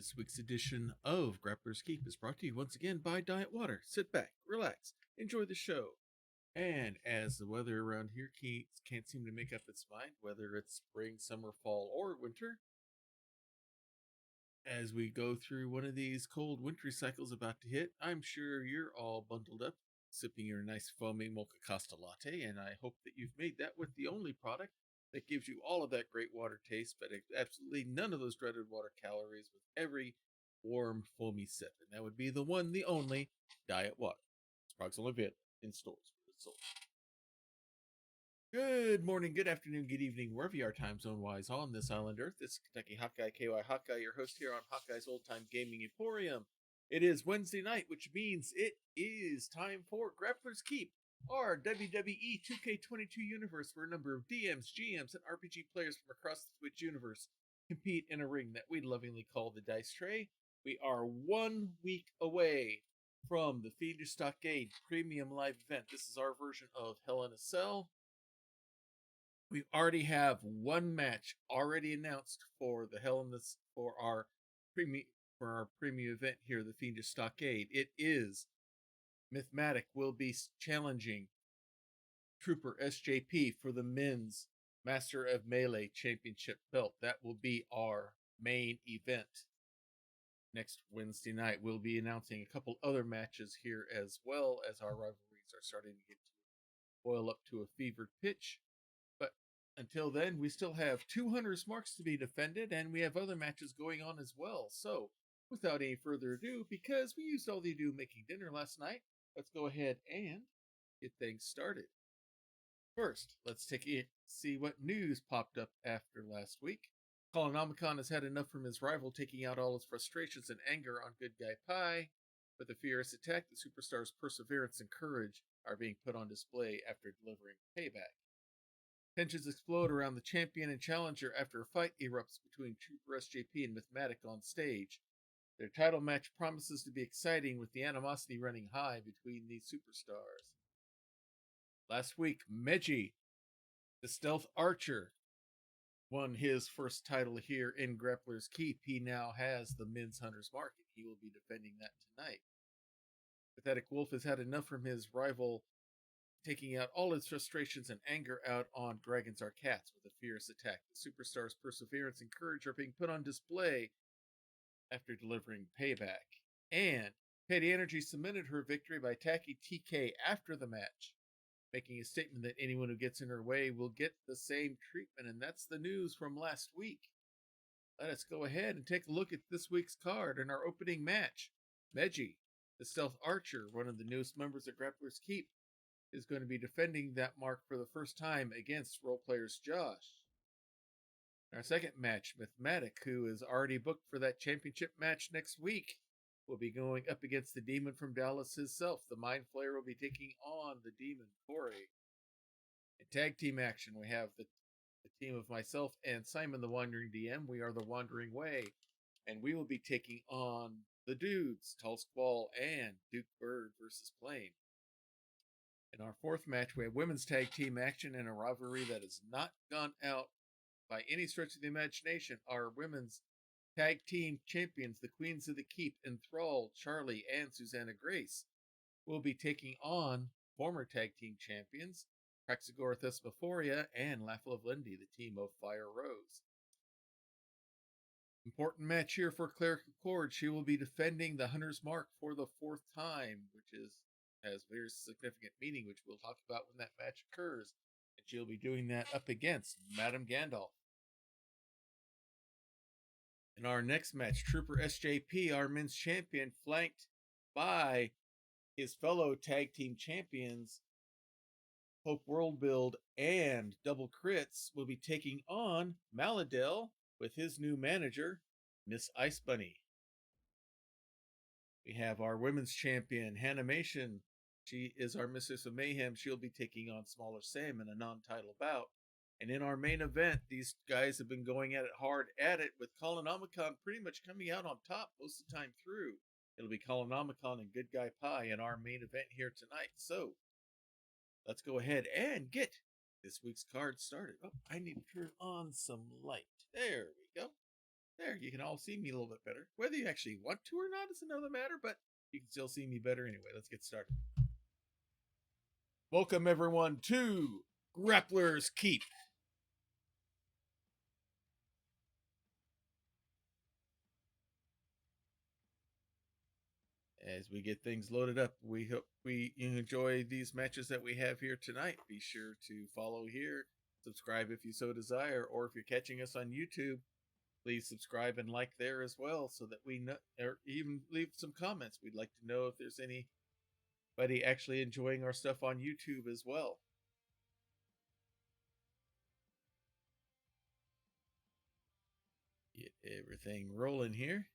This week's edition of Grappler's Keep is brought to you once again by Diet Water. Sit back, relax, enjoy the show. And as the weather around here can't seem to make up its mind, whether it's spring, summer, fall, or winter, as we go through one of these cold wintry cycles about to hit, I'm sure you're all bundled up, sipping your nice foamy mocha Costa latte, and I hope that you've made that with the only product that gives you all of that great water taste, but absolutely none of those dreaded water calories with every warm, foamy sip. And that would be the one, the only Diet Water. This product's only available in stores where it's sold. Good morning, good afternoon, good evening, wherever you are time zone-wise on this island Earth. This is Kentucky Hawkeye, KY Hawkeye, your host here on Hawkeye's Old Time Gaming Emporium. It is Wednesday night, which means it is time for Grappler's Keep, our WWE 2K22 universe, where a number of DMs, GMs, and RPG players from across the Twitch universe compete in a ring that we lovingly call the Dice Tray. We are 1 week away from the Fiendish Stockade premium live event. This is our version of Hell in a Cell. We already have one match already announced for the for our premium event here, the Fiendish Stockade. It is Mythematic will be challenging Trooper SJP for the men's Master of Melee Championship belt. That will be our main event. Next Wednesday night, we'll be announcing a couple other matches here as well, as our rivalries are starting to get to boil up to a fevered pitch. But until then, we still have 200 marks to be defended, and we have other matches going on as well. So, without any further ado, because we used all the ado making dinner last night, let's go ahead and get things started. First, let's see what news popped up after last week. Colinomicon has had enough from his rival, taking out all his frustrations and anger on Good Guy Pie. With a furious attack, the superstar's perseverance and courage are being put on display after delivering payback. Tensions explode around the champion and challenger after a fight erupts between Trooper SJP and Mythematic on stage. Their title match promises to be exciting, with the animosity running high between these superstars. Last week, Meji, the stealth archer, won his first title here in Grappler's Keep. He now has the men's hunter's mark, and he will be defending that tonight. Pathetic Wolf has had enough from his rival, taking out all his frustrations and anger out on Dragons Are Cats with a fierce attack. The superstar's perseverance and courage are being put on display after delivering payback. And Petty Energy cemented her victory by attacking TK after the match, making a statement that anyone who gets in her way will get the same treatment. And that's the news from last week. Let us go ahead and take a look at this week's card in our opening match. Meji, the stealth archer, one of the newest members of Grappler's Keep, is going to be defending that mark for the first time against roleplayers Josh. Our second match, Mythematic, who is already booked for that championship match next week, will be going up against the demon from Dallas himself. The Mind Flayer will be taking on the demon, Cory. In tag team action, we have the team of myself and Simon, the Wandering DM. We are the Wandering Way, and we will be taking on the dudes, Tall Squall and Duke Bird versus Plane. In our fourth match, we have women's tag team action in a rivalry that has not gone out by any stretch of the imagination. Our women's tag team champions, the Queens of the Keep, Enthralled, Charlie, and Susanna Grace, will be taking on former tag team champions, Praxagora Thesmophoria and Laughel of Lindy, the team of Fire Rose. Important match here for Cleric of Kord. She will be defending the Hunter's Mark for the fourth time, which has very significant meaning, which we'll talk about when that match occurs. And she'll be doing that up against Madame Gandalf. In our next match, Trooper SJP, our men's champion, flanked by his fellow tag team champions, Hope Worldbuild and Double Crits, will be taking on Mahlidehl with his new manager, Miss Icebunny. We have our women's champion, Hannahmation. She is our Mistress of Mayhem. She'll be taking on Smallish Sam in a non-title bout. And in our main event, these guys have been going at it hard with Colinomicon pretty much coming out on top most of the time through. It'll be Colinomicon and Good Guy Pie in our main event here tonight. So, let's go ahead and get this week's card started. Oh, I need to turn on some light. There we go. There you can all see me a little bit better. Whether you actually want to or not is another matter, but you can still see me better anyway. Let's get started. Welcome, everyone, to Grappler's Keep. As we get things loaded up, we hope you enjoy these matches that we have here tonight. Be sure to follow here, subscribe if you so desire, or if you're catching us on YouTube, please subscribe and like there as well, so that we know, or even leave some comments. We'd like to know if there's anybody actually enjoying our stuff on YouTube as well. Get everything rolling here.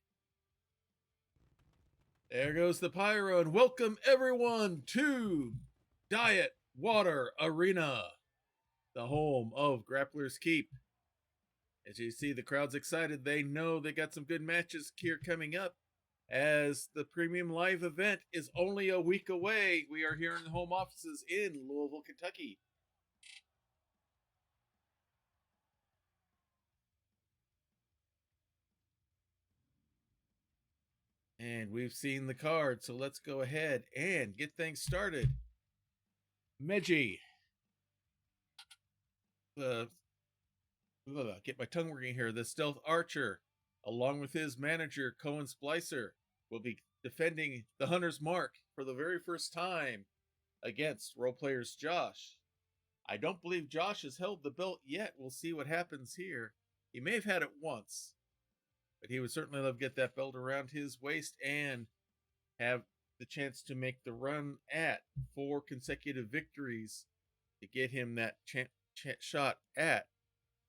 There goes the pyro, and welcome everyone to Diet Water Arena, the home of Grappler's Keep. As you see, the crowd's excited. They know they got some good matches here coming up, as the premium live event is only a week away. We are here in the home offices in Louisville, Kentucky. And we've seen the card, so let's go ahead and get things started. Meji. Get my tongue working here. The stealth archer, along with his manager, Cohen Splicer, will be defending the Hunter's Mark for the very first time against role players Josh. I don't believe Josh has held the belt yet. We'll see what happens here. He may have had it once, but he would certainly love to get that belt around his waist and have the chance to make the run at 4 consecutive victories to get him that shot at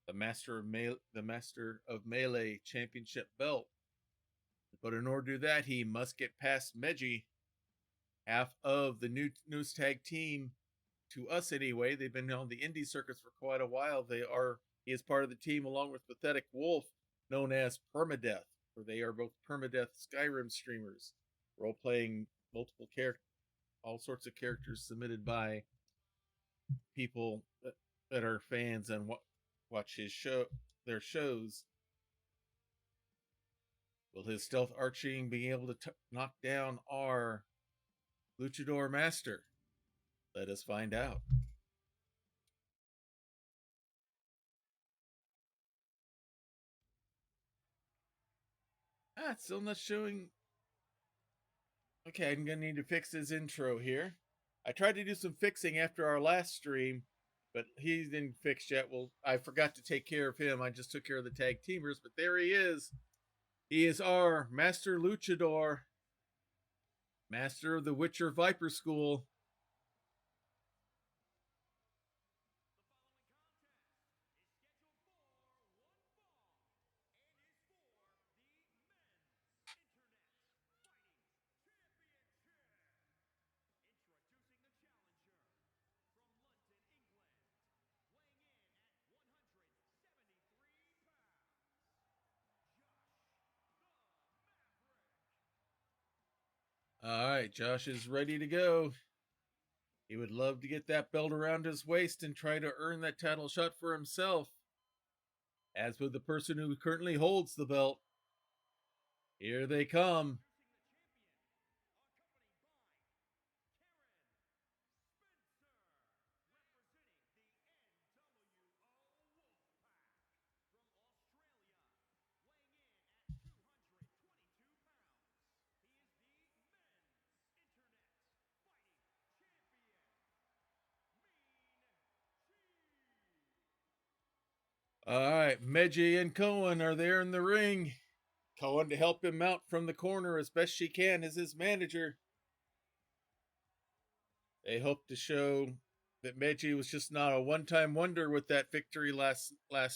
the Master of Melee Championship belt. But in order to do that, he must get past Meji, half of the news tag team. To us anyway, they've been on the indie circuits for quite a while. He is part of the team along with Pathetic Wolf, known as Permadeath, for they are both Permadeath Skyrim streamers, role-playing multiple characters, all sorts of characters submitted by people that are fans and watch their shows. Will his stealth arching be able to knock down our Luchador Master? Let us find out. It's still not showing. Okay, I'm going to need to fix his intro here. I tried to do some fixing after our last stream, but he didn't fix yet. Well, I forgot to take care of him. I just took care of the tag teamers, but there he is. He is our Master Luchador, Master of the Witcher Viper School. All right, Josh is ready to go. He would love to get that belt around his waist and try to earn that title shot for himself. As with the person who currently holds the belt, here they come. All right, Meji and Cohen are there in the ring. Cohen to help him out from the corner as best she can as his manager. They hope to show that Meji was just not a one-time wonder with that victory last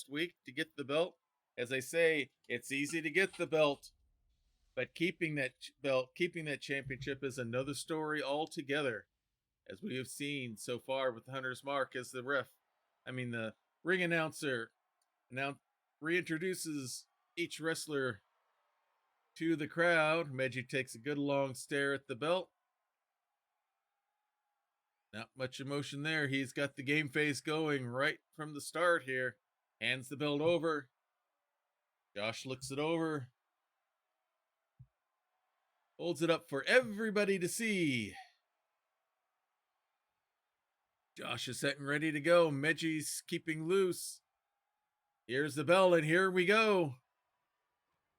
week to get the belt. As I say, it's easy to get the belt, but keeping that belt, keeping that championship is another story altogether, as we have seen so far with Hunter's Mark as the ring announcer now reintroduces each wrestler to the crowd. Meji takes a good long stare at the belt. Not much emotion there. He's got the game face going right from the start here. Hands the belt over. Josh looks it over. Holds it up for everybody to see. Josh is set and ready to go. Meji's keeping loose. Here's the bell, and here we go.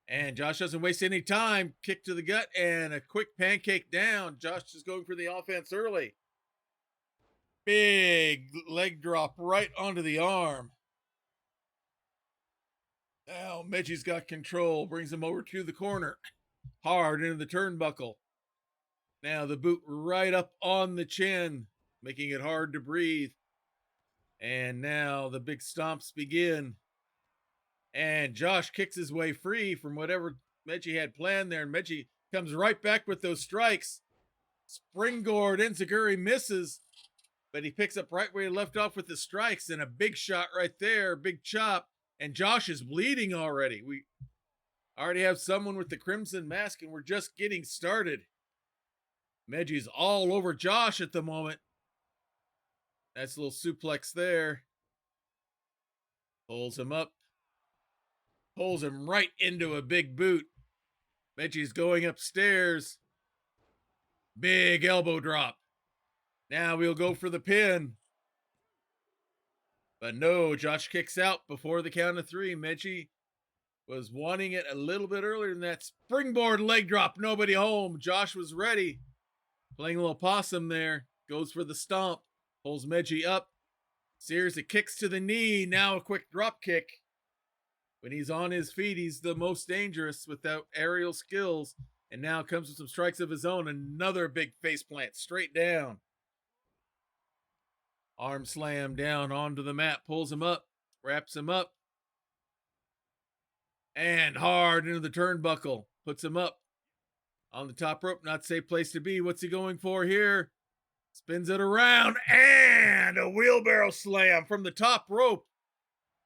And Josh doesn't waste any time. Kick to the gut and a quick pancake down. Josh is going for the offense early. Big leg drop right onto the arm. Now Meji's got control. Brings him over to the corner. Hard into the turnbuckle. Now the boot right up on the chin, making it hard to breathe. And now the big stomps begin. And Josh kicks his way free from whatever Meji had planned there. And Meji comes right back with those strikes. Springboard Enziguri misses, but he picks up right where he left off with the strikes. And a big shot right there, big chop. And Josh is bleeding already. We already have someone with the crimson mask, and we're just getting started. Meji's all over Josh at the moment. Nice little suplex there. Pulls him up. Pulls him right into a big boot. Meji's going upstairs. Big elbow drop. Now we'll go for the pin. But no, Josh kicks out before the count of 3. Meji was wanting it a little bit earlier than that. Springboard leg drop. Nobody home. Josh was ready. Playing a little possum there. Goes for the stomp. Pulls Meji up. Sears it kicks to the knee. Now a quick drop kick. When he's on his feet, he's the most dangerous without aerial skills. And now comes with some strikes of his own. Another big face plant straight down. Arm slam down onto the mat. Pulls him up. Wraps him up. And hard into the turnbuckle. Puts him up. On the top rope. Not safe place to be. What's he going for here? Spins it around. And a wheelbarrow slam from the top rope.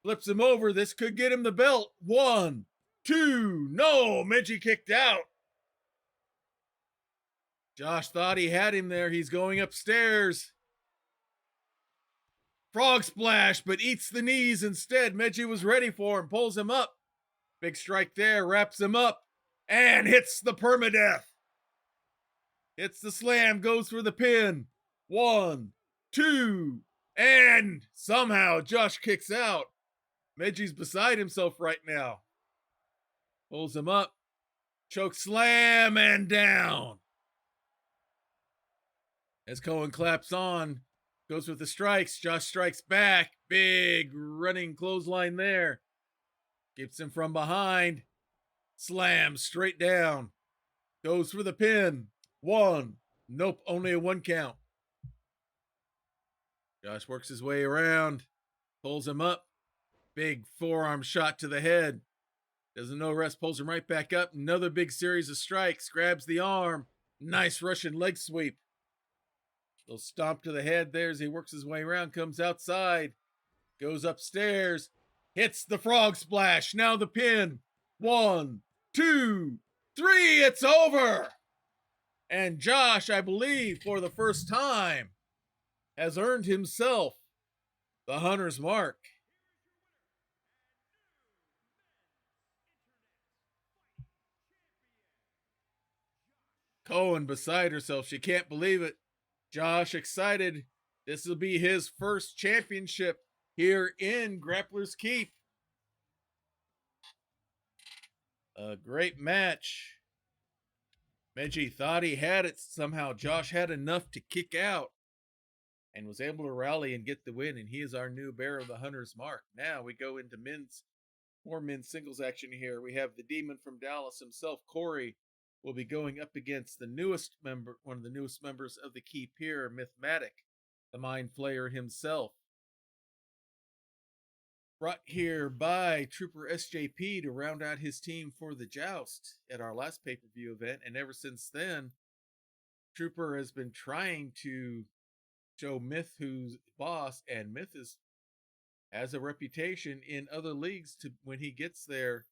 Flips him over. This could get him the belt. 1, 2. No, Meji kicked out. Josh thought he had him there. He's going upstairs. Frog splash, but eats the knees instead. Meji was ready for him. Pulls him up. Big strike there. Wraps him up. And hits the permadeath. Hits the slam. Goes for the pin. 1, 2. And somehow Josh kicks out. Meji's beside himself right now. Pulls him up. Choke slam and down. As Cohen claps on, goes with the strikes. Josh strikes back. Big running clothesline there. Keeps him from behind. Slams straight down. Goes for the pin. 1. Nope, only a 1 count. Josh works his way around. Pulls him up. Big forearm shot to the head. Doesn't know rest, pulls him right back up. Another big series of strikes. Grabs the arm. Nice Russian leg sweep. Little stomp to the head there as he works his way around. Comes outside. Goes upstairs. Hits the frog splash. Now the pin. 1, 2, 3. It's over. And Josh, I believe, for the first time, has earned himself the Hunter's Mark. Cohen beside herself. She can't believe it. Josh excited. This will be his first championship here in Grappler's Keep. A great match. Meji thought he had it. Somehow Josh had enough to kick out and was able to rally and get the win. And he is our new bearer of the Hunter's Mark. Now we go into more men's singles action here. We have the Demon from Dallas himself, Cory, will be going up against one of the newest members of the Keep here, Mythematic, the Mind Flayer himself. Brought here by Trooper SJP to round out his team for the Joust at our last pay-per-view event. And ever since then, Trooper has been trying to show Myth who's boss, and Myth has a reputation in other leagues to, when he gets there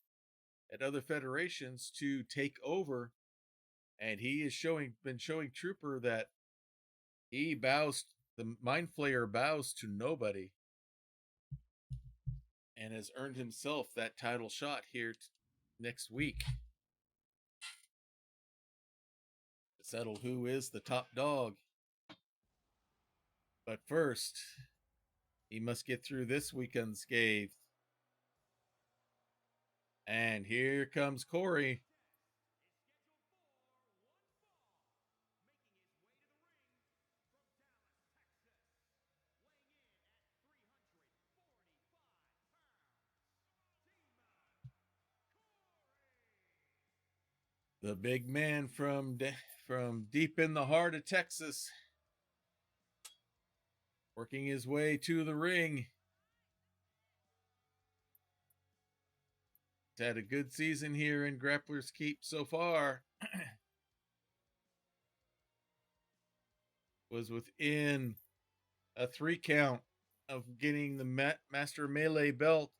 at other federations, to take over. And he is been showing Trooper that the Mind Flayer bows to nobody. and has earned himself that title shot here next week to settle who is the top dog. But first, he must get through this week unscathed. And here comes Cory. The big man from deep in the heart of Texas, working his way to the ring. He's had a good season here in Grappler's Keep so far. Was within a 3 count of getting the Master Melee belt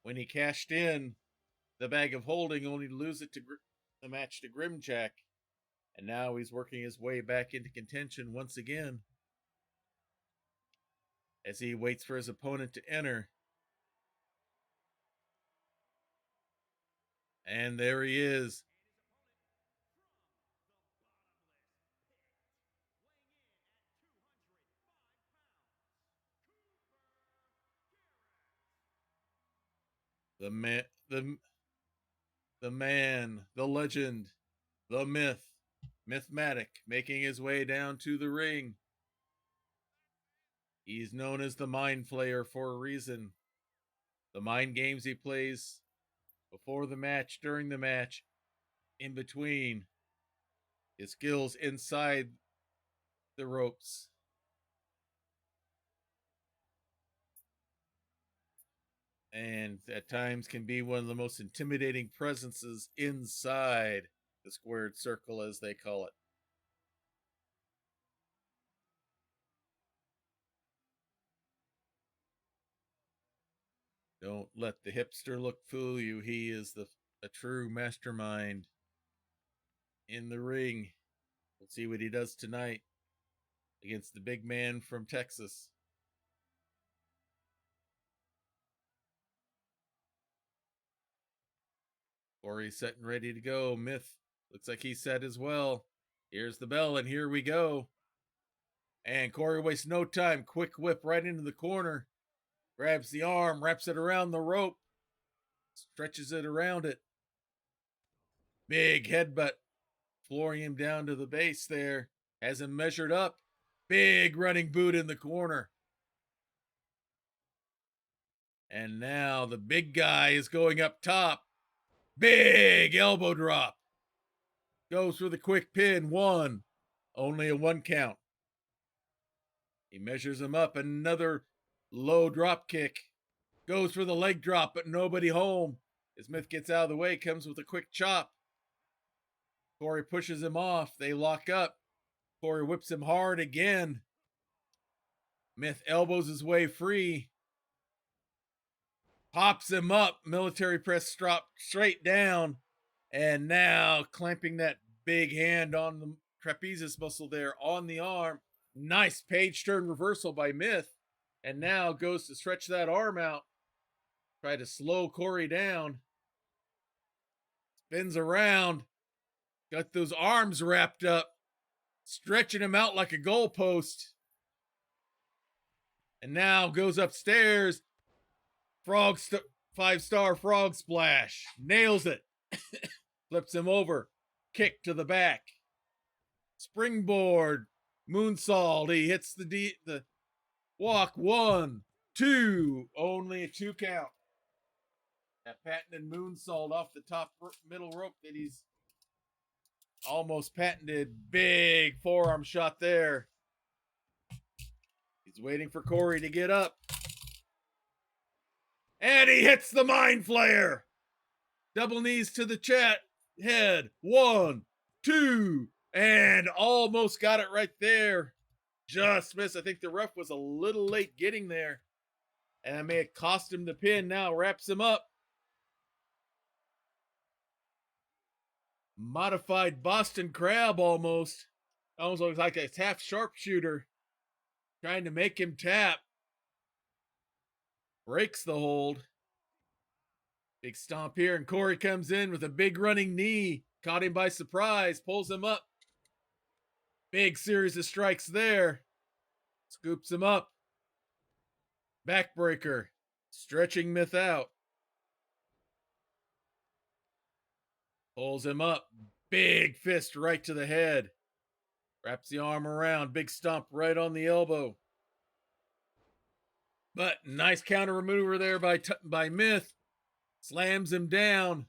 when he cashed in the bag of holding, only to lose it to the match to Grimjack. And now he's working his way back into contention once again as he waits for his opponent to enter. And there he is. The man, the legend, the myth, Mythematic, making his way down to the ring. He's known as the Mind Flayer for a reason. The mind games he plays before the match, during the match, in between, his skills inside the ropes. And at times can be one of the most intimidating presences inside the squared circle, as they call it. Don't let the hipster look fool you. He is a true mastermind in the ring. We'll see what he does tonight against the big man from Texas. Cory's set and ready to go. Myth looks like he's set as well. Here's the bell, and here we go. And Cory wastes no time. Quick whip right into the corner. Grabs the arm, wraps it around the rope, stretches it around it. Big headbutt, flooring him down to the base there. Has him measured up. Big running boot in the corner. And now the big guy is going up top. Big elbow drop. Goes for the quick pin. 1. Only a 1 count. He measures him up. Another low drop kick. Goes for the leg drop, but nobody home. As Myth gets out of the way, comes with a quick chop. Cory pushes him off. They lock up. Cory whips him hard again. Myth elbows his way free. Pops him up. Military press drop straight down. And now clamping that big hand on the trapezius muscle there on the arm. Nice page turn reversal by Myth. And now goes to stretch that arm out. Try to slow Cory down. Spins around. Got those arms wrapped up. Stretching him out like a goalpost. And now goes upstairs. 5-star frog splash. Nails it. Flips him over. Kick to the back. Springboard. Moonsault. He hits the walk. 1, 2. Only a 2 count. That patented moonsault off the top middle rope that he's almost patented. Big forearm shot there. He's waiting for Cory to get up. And he hits the Mind Flayer. Double knees to the head. 1, 2. And almost got it right there. Just missed. I think the ref was a little late getting there. And that may have cost him the pin. Now wraps him up. Modified Boston Crab almost. Almost looks like a half sharpshooter. Trying to make him tap. breaks the hold. Big stomp here, and Cory comes in with a big running knee. Caught him by surprise, pulls him up. Big series of strikes there. Scoops him up. Backbreaker, stretching Myth out. Pulls him up. Big fist right to the head. Wraps the arm around. Big stomp right on the elbow. But nice counter maneuver there by Myth. Slams him down.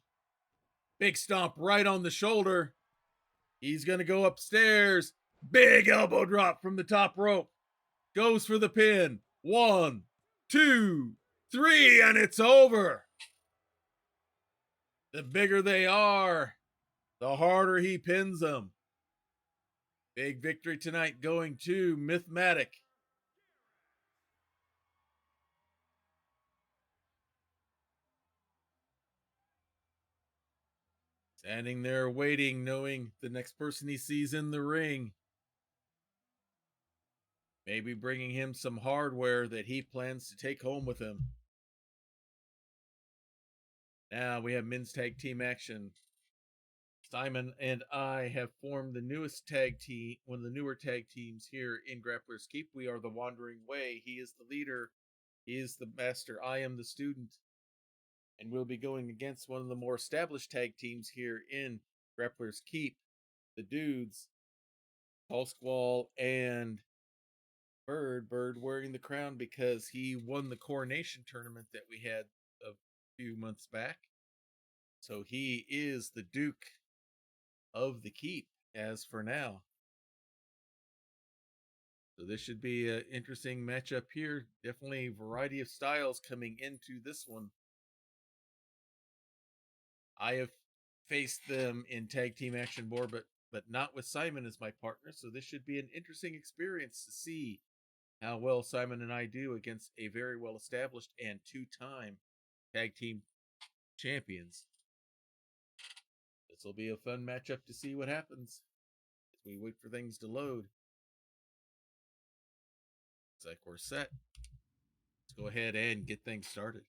Big stomp right on the shoulder. He's going to go upstairs. Big elbow drop from the top rope. Goes for the pin. 1, 2, 3, and it's over. The bigger they are, the harder he pins them. Big victory tonight going to Mythematic. Standing there waiting, knowing the next person he sees in the ring. Maybe bringing him some hardware that he plans to take home with him. Now we have men's tag team action. Simon and I have formed the newest tag team, one of the newer tag teams here in Grappler's Keep. We are the Wandering Way. He is the leader. He is the master. I am the student. And we'll be going against one of the more established tag teams here in Grappler's Keep. The Dudes, Paul Squall, and Bird. Bird wearing the crown because he won the coronation tournament that we had a few months back. So he is the Duke of the Keep as for now. So this should be an interesting matchup here. Definitely a variety of styles coming into this one. I have faced them in tag team action more, but not with Simon as my partner. So this should be an interesting experience to see how well Simon and I do against a very well established and 2-time tag team champions. This will be a fun matchup to see what happens as we wait for things to load. Looks like we're set. Let's go ahead and get things started.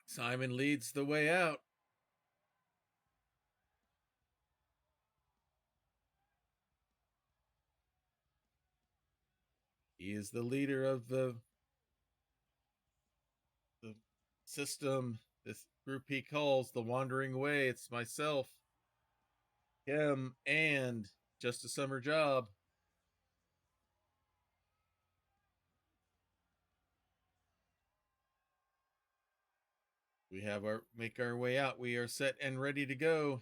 Simon leads the way out. He is the leader of the system, this group he calls the Wandering Way. It's myself, him, and Just a Summer Job. We have make our way out. We are set and ready to go.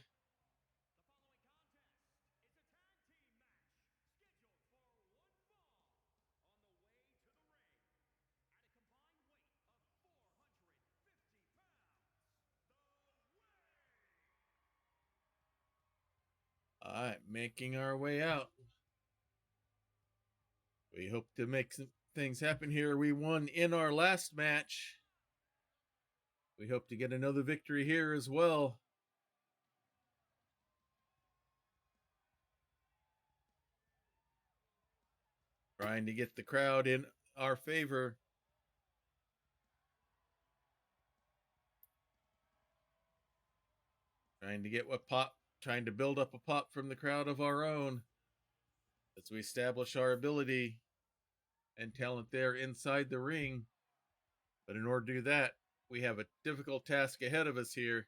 All right, making our way out. We hope to make some things happen here. We won in our last match. We hope to get another victory here as well. Trying to get the crowd in our favor. Trying to get trying to build up a pop from the crowd of our own as we establish our ability and talent there inside the ring. But in order to do that, we have a difficult task ahead of us here.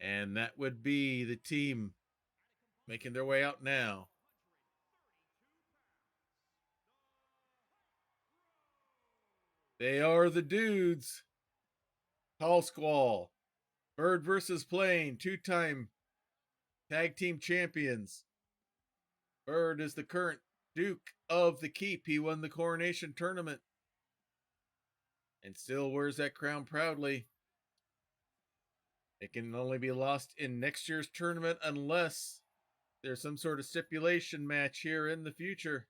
And that would be the team making their way out now. They are the Dudes. Tall Squall, Bird versus Plane, 2-time tag team champions. Bird is the current Duke of the Keep. He won the coronation tournament and still wears that crown proudly. It can only be lost in next year's tournament unless there's some sort of stipulation match here in the future.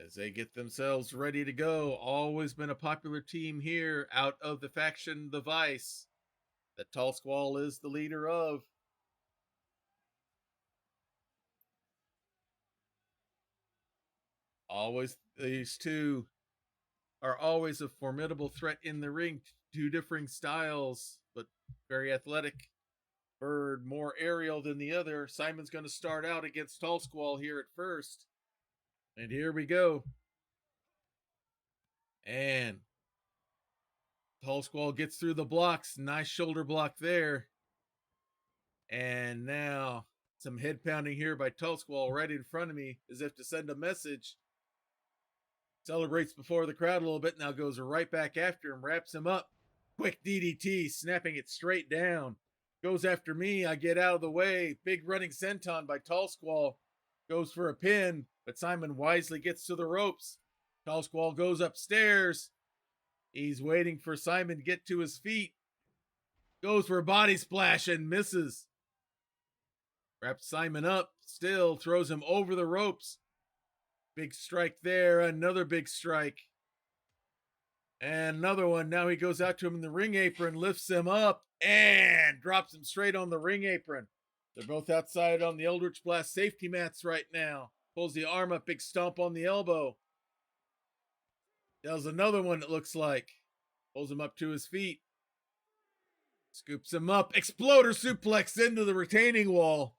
as they get themselves ready to go. Always been a popular team here out of the faction The Vice that Tall Squall is the leader of. Always, these two are always a formidable threat in the ring. Two differing styles, but very athletic. Bird more aerial than the other. Simon's going to start out against Tall Squall here at first. And here we go. And Tall Squall gets through the blocks. Nice shoulder block there. And now some head pounding here by Tall Squall right in front of me as if to send a message. Celebrates before the crowd a little bit. Now goes right back after him. Wraps him up. Quick DDT, snapping it straight down. Goes after me. I get out of the way. Big running senton by Tall Squall. Goes for a pin, but Simon wisely gets to the ropes. Tall Squall goes upstairs. He's waiting for Simon to get to his feet. Goes for a body splash and misses. Wraps Simon up. Still throws him over the ropes. Big strike there. Another big strike. And another one. Now he goes out to him in the ring apron, lifts him up, and drops him straight on the ring apron. They're both outside on the Eldritch Blast safety mats right now. Pulls the arm up, big stomp on the elbow. Does another one, it looks like. Pulls him up to his feet. Scoops him up. Exploder suplex into the retaining wall.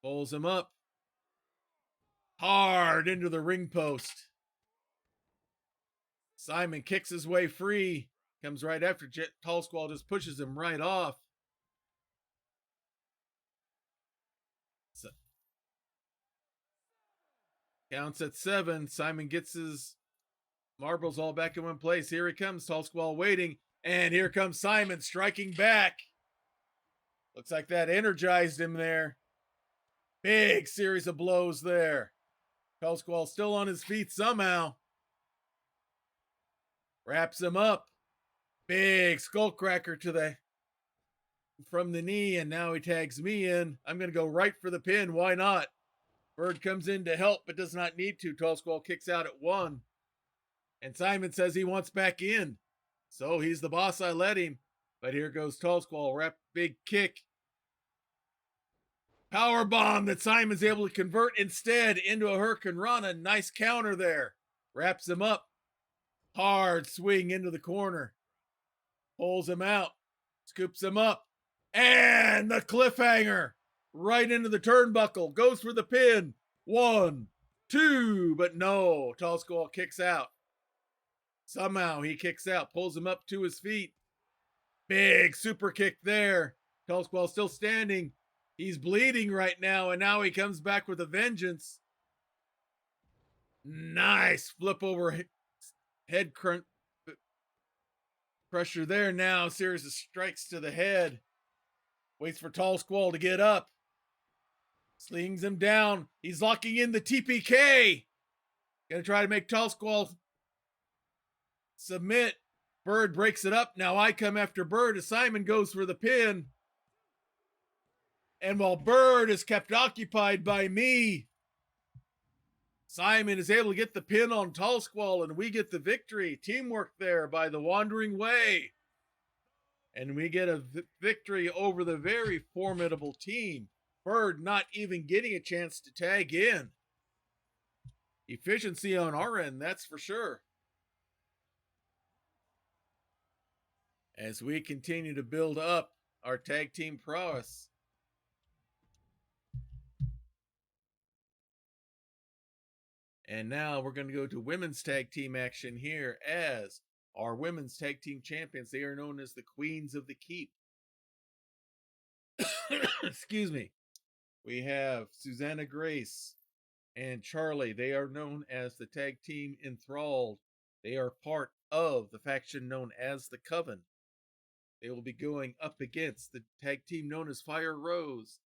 Pulls him up. Hard into the ring post. Simon kicks his way free. Comes right after Tall Squall, just pushes him right off. So, counts at 7. Simon gets his marbles all back in one place. Here he comes. Tall Squall waiting. And here comes Simon striking back. Looks like that energized him there. Big series of blows there. Tall Squall still on his feet somehow. Wraps him up. Big skull cracker from the knee, and now he tags me in. I'm going to go right for the pin. Why not? Bird comes in to help, but does not need to. Tall Squall kicks out at 1. And Simon says he wants back in. So he's the boss, I let him. But here goes Tall Squall. Wrap, big kick. Power bomb that Simon's able to convert instead into a Hurricane Rana. Nice counter there. Wraps him up. Hard swing into the corner. Pulls him out. Scoops him up. And the cliffhanger. Right into the turnbuckle. Goes for the pin. 1, 2. But no. Tall Squall kicks out. Somehow he kicks out. Pulls him up to his feet. Big super kick there. Tall Squall still standing. He's bleeding right now. And now he comes back with a vengeance. Nice flip over head crusher there now. Series of strikes to the head. Waits for Tall Squall to get up. Slings him down. He's locking in the TPK. Gonna try to make Tall Squall submit. Bird breaks it up. Now I come after Bird as Simon goes for the pin. And while Bird is kept occupied by me, Simon is able to get the pin on Tall Squall, and we get the victory. Teamwork there by the Wandering Way. And we get a victory over the very formidable team. Bird not even getting a chance to tag in. Efficiency on our end, that's for sure. As we continue to build up our tag team prowess. And now we're going to go to women's tag team action here as our women's tag team champions. They are known as the Queens of the Keep. Excuse me. We have Susanna Grace and Charlie. They are known as the tag team Enthralled. They are part of the faction known as the Coven. They will be going up against the tag team known as Fire Rose,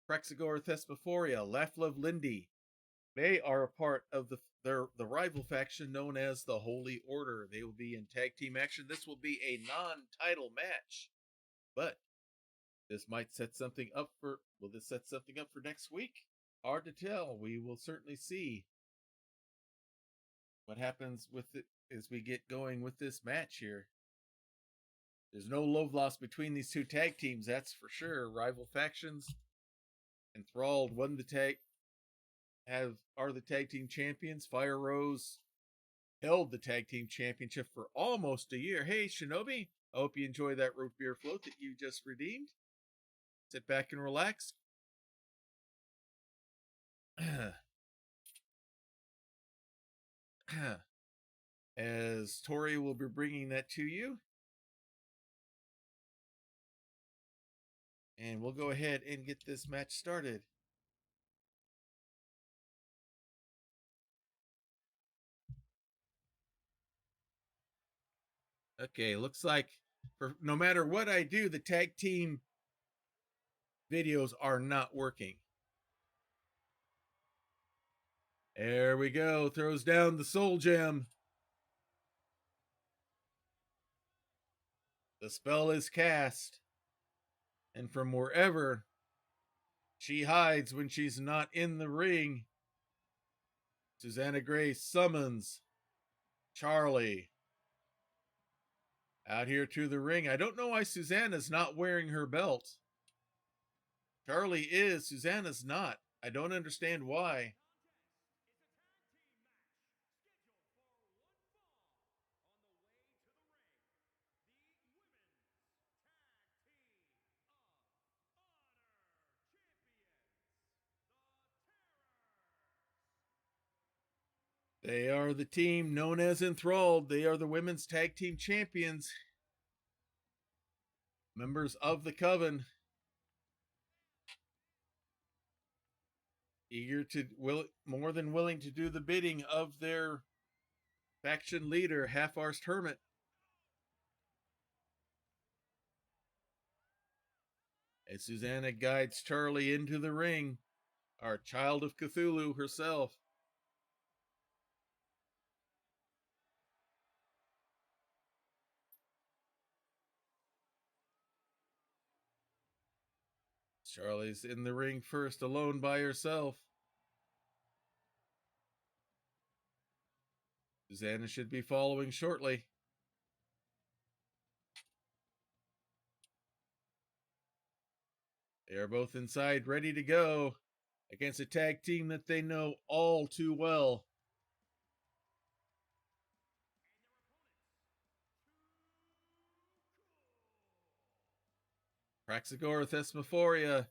Praxagora Thespophoria, Laugh Love Lindy. They are a part of the rival faction known as the Holy Order. They will be in tag team action. This will be a non-title match, but this might set something up for. Will this set something up for next week? Hard to tell. We will certainly see what happens with it as we get going with this match here. There's no love lost between these two tag teams, that's for sure. Rival factions. Enthralled won the tag, are the tag team champions. Fire Rose held the tag team championship for almost a year. Hey, Shinobi, I hope you enjoy that root beer float that you just redeemed. Sit back and relax. As Tori will be bringing that to you. And we'll go ahead and get this match started. Okay, looks like for no matter what I do, the tag team videos are not working. There we go. Throws down the soul gem. The spell is cast. And from wherever she hides when she's not in the ring, Susanna Gray summons Charlie out here to the ring. I don't know why Susanna's not wearing her belt. Charlie is, Susanna's not. I don't understand why. They are the team known as Enthralled. They are the women's tag team champions. Members of the Coven. Eager to, more than willing to do the bidding of their faction leader, Half-Arsed Hermit. As Susanna guides Charlie into the ring, our child of Cthulhu herself. Charlie's in the ring first, alone by herself. Susanna should be following shortly. They are both inside, ready to go against a tag team that they know all too well. Praxagora Thesmophoria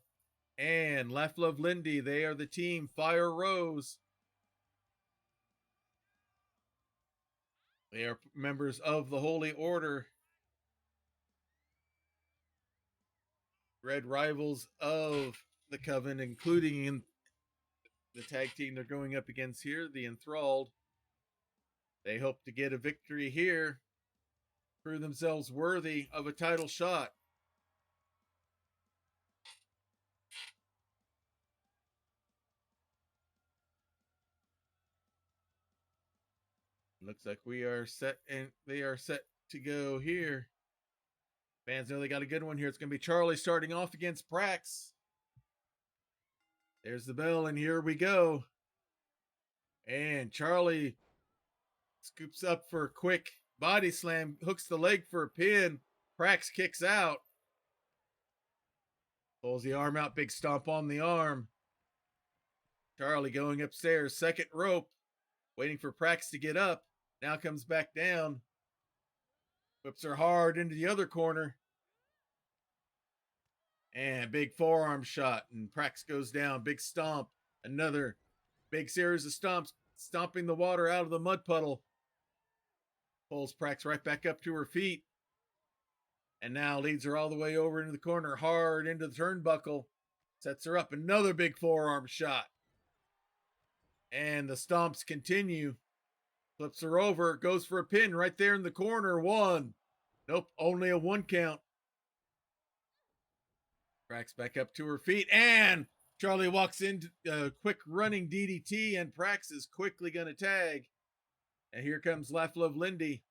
and Laflove Lindy, they are the team Fire Rose. They are members of the Holy Order. Red rivals of the Coven, including in the tag team they're going up against here, the Enthralled. They hope to get a victory here, prove themselves worthy of a title shot. Looks like we are set, and they are set to go here. Fans know they got a good one here. It's going to be Charlie starting off against Prax. There's the bell, and here we go. And Charlie scoops up for a quick body slam, hooks the leg for a pin. Prax kicks out. Pulls the arm out, big stomp on the arm. Charlie going upstairs, second rope, waiting for Prax to get up. Now comes back down. Whips her hard into the other corner. And big forearm shot. And Prax goes down. Big stomp. Another big series of stomps. Stomping the water out of the mud puddle. Pulls Prax right back up to her feet. And now leads her all the way over into the corner. Hard into the turnbuckle. Sets her up. Another big forearm shot. And the stomps continue. Flips her over, goes for a pin right there in the corner. One. Nope, only a one count. Prax back up to her feet, and Charlie walks into a quick running DDT, and Prax is quickly going to tag. And here comes Laflove Lindy.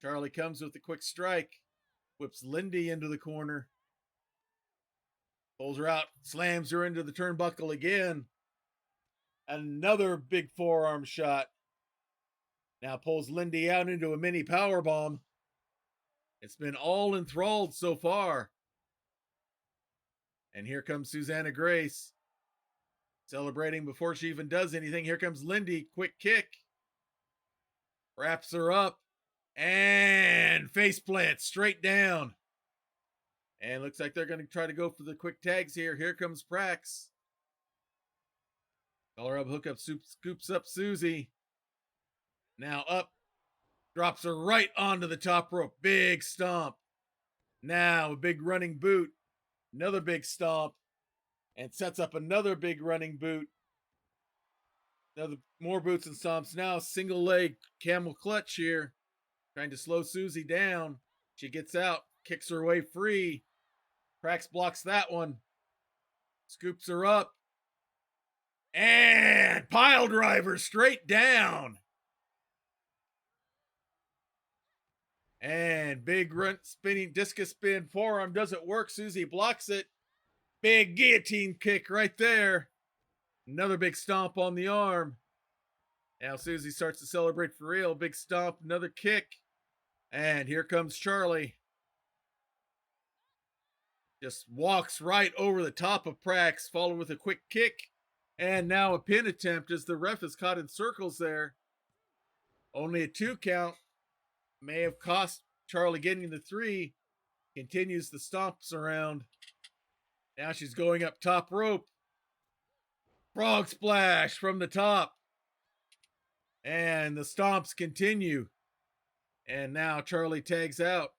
Charlie comes with a quick strike, whips Lindy into the corner, pulls her out, slams her into the turnbuckle again. Another big forearm shot. Now pulls Lindy out into a mini power bomb. It's been all enthralled so far. And here comes Susanna Grace. Celebrating before she even does anything. Here comes Lindy. Quick kick. Wraps her up. And face plant straight down. And looks like they're going to try to go for the quick tags here. Here comes Prax. Collar up, hook up, scoops up Susie. Now up. Drops her right onto the top rope. Big stomp. Now a big running boot. Another big stomp. And sets up another big running boot. Another more boots and stomps. Now single leg camel clutch here. Trying to slow Susie down. She gets out. Kicks her way free. Prax blocks that one. Scoops her up. And pile driver straight down. And big run, spinning discus spin forearm doesn't work. Susie blocks it. Big guillotine kick right there. Another big stomp on the arm. Now Susie starts to celebrate for real. Big stomp, another kick. And here comes Charlie. Just walks right over the top of Prax, followed with a quick kick. And now a pin attempt as the ref is caught in circles there. Only a 2 count. May have cost Charlie getting the 3. Continues the stomps around. Now she's going up top rope. Frog splash from the top. And the stomps continue. And now Charlie tags out.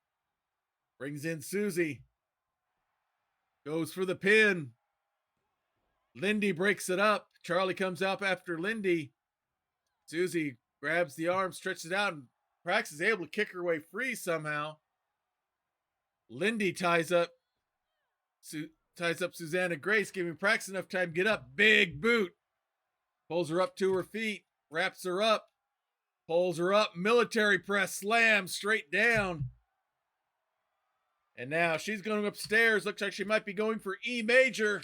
Brings in Susie. Goes for the pin. Lindy breaks it up. Charlie comes up after Lindy. Susie grabs the arm, stretches it out, and Prax is able to kick her way free somehow. Lindy ties up Susanna Grace, giving Prax enough time to get up. Big boot. Pulls her up to her feet. Wraps her up. Pulls her up. Military press. Slam straight down. And now she's going upstairs. Looks like she might be going for E major.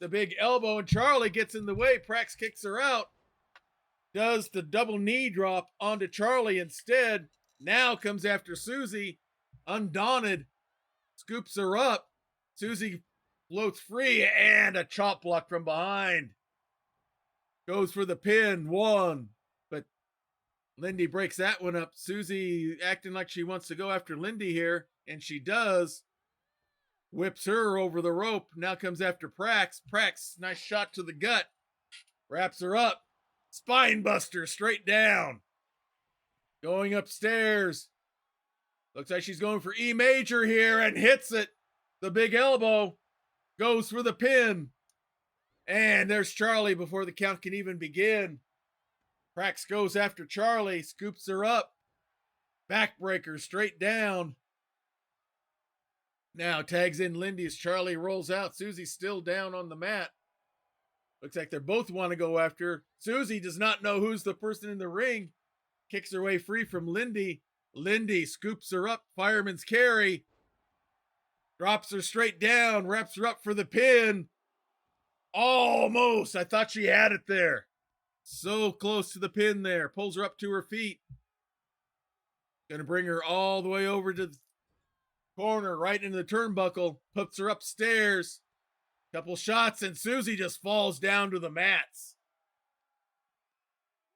The big elbow, and Charlie gets in the way. Prax kicks her out. Does the double knee drop onto Charlie instead. Now comes after Susie. Undaunted. Scoops her up. Susie floats free, and a chop block from behind. Goes for the pin. 1. But Lindy breaks that one up. Susie acting like she wants to go after Lindy here, and she does. Whips her over the rope. Now comes after Prax. Prax, nice shot to the gut. Wraps her up. Spine buster straight down. Going upstairs. Looks like she's going for E major here and hits it. The big elbow. Goes for the pin. And there's Charlie before the count can even begin. Prax goes after Charlie. Scoops her up. Backbreaker straight down. Now tags in Lindy as Charlie rolls out. Susie's still down on the mat. Looks like they both want to go after her. Susie does not know who's the person in the ring. Kicks her way free from Lindy. Lindy scoops her up. Fireman's carry. Drops her straight down. Wraps her up for the pin. Almost. I thought she had it there. So close to the pin there. Pulls her up to her feet. Gonna bring her all the way over to the corner, right into the turnbuckle. Puts her upstairs. Couple shots, and Susie just falls down to the mats.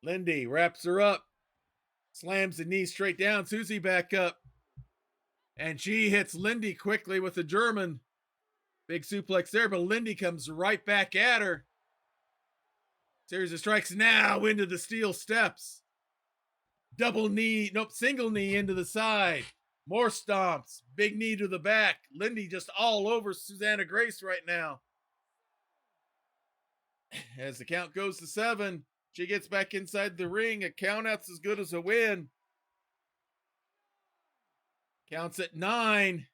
Lindy wraps her up. Slams the knee straight down. Susie back up. And she hits Lindy quickly with a German. Big suplex there, but Lindy comes right back at her. Series of strikes now into the steel steps. Double knee, nope, single knee into the side. More stomps. Big knee to the back. Lindy just all over Susanna Grace right now. As the count goes to 7, she gets back inside the ring. A count-out's as good as a win. Counts at 9.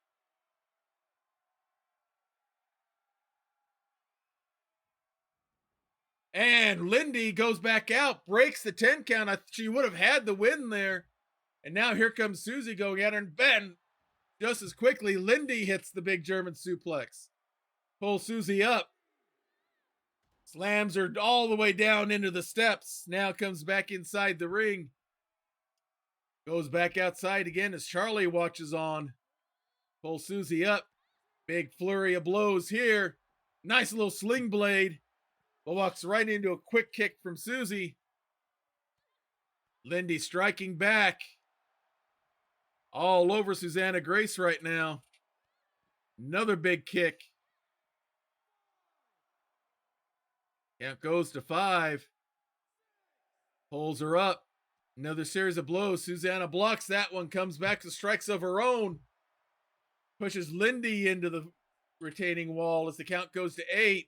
And Lindy goes back out, breaks the 10 count. She would have had the win there. And now here comes Susie going at her, and Ben, just as quickly, Lindy hits the big German suplex. Pulls Susie up. Slams her all the way down into the steps. Now comes back inside the ring. Goes back outside again as Charlie watches on. Pulls Susie up. Big flurry of blows here. Nice little sling blade. But walks right into a quick kick from Susie. Lindy striking back. All over Susanna Grace right now. Another big kick. Count goes to 5. Pulls her up. Another series of blows. Susanna blocks that one. Comes back to strikes of her own. Pushes Lindy into the retaining wall as the count goes to 8.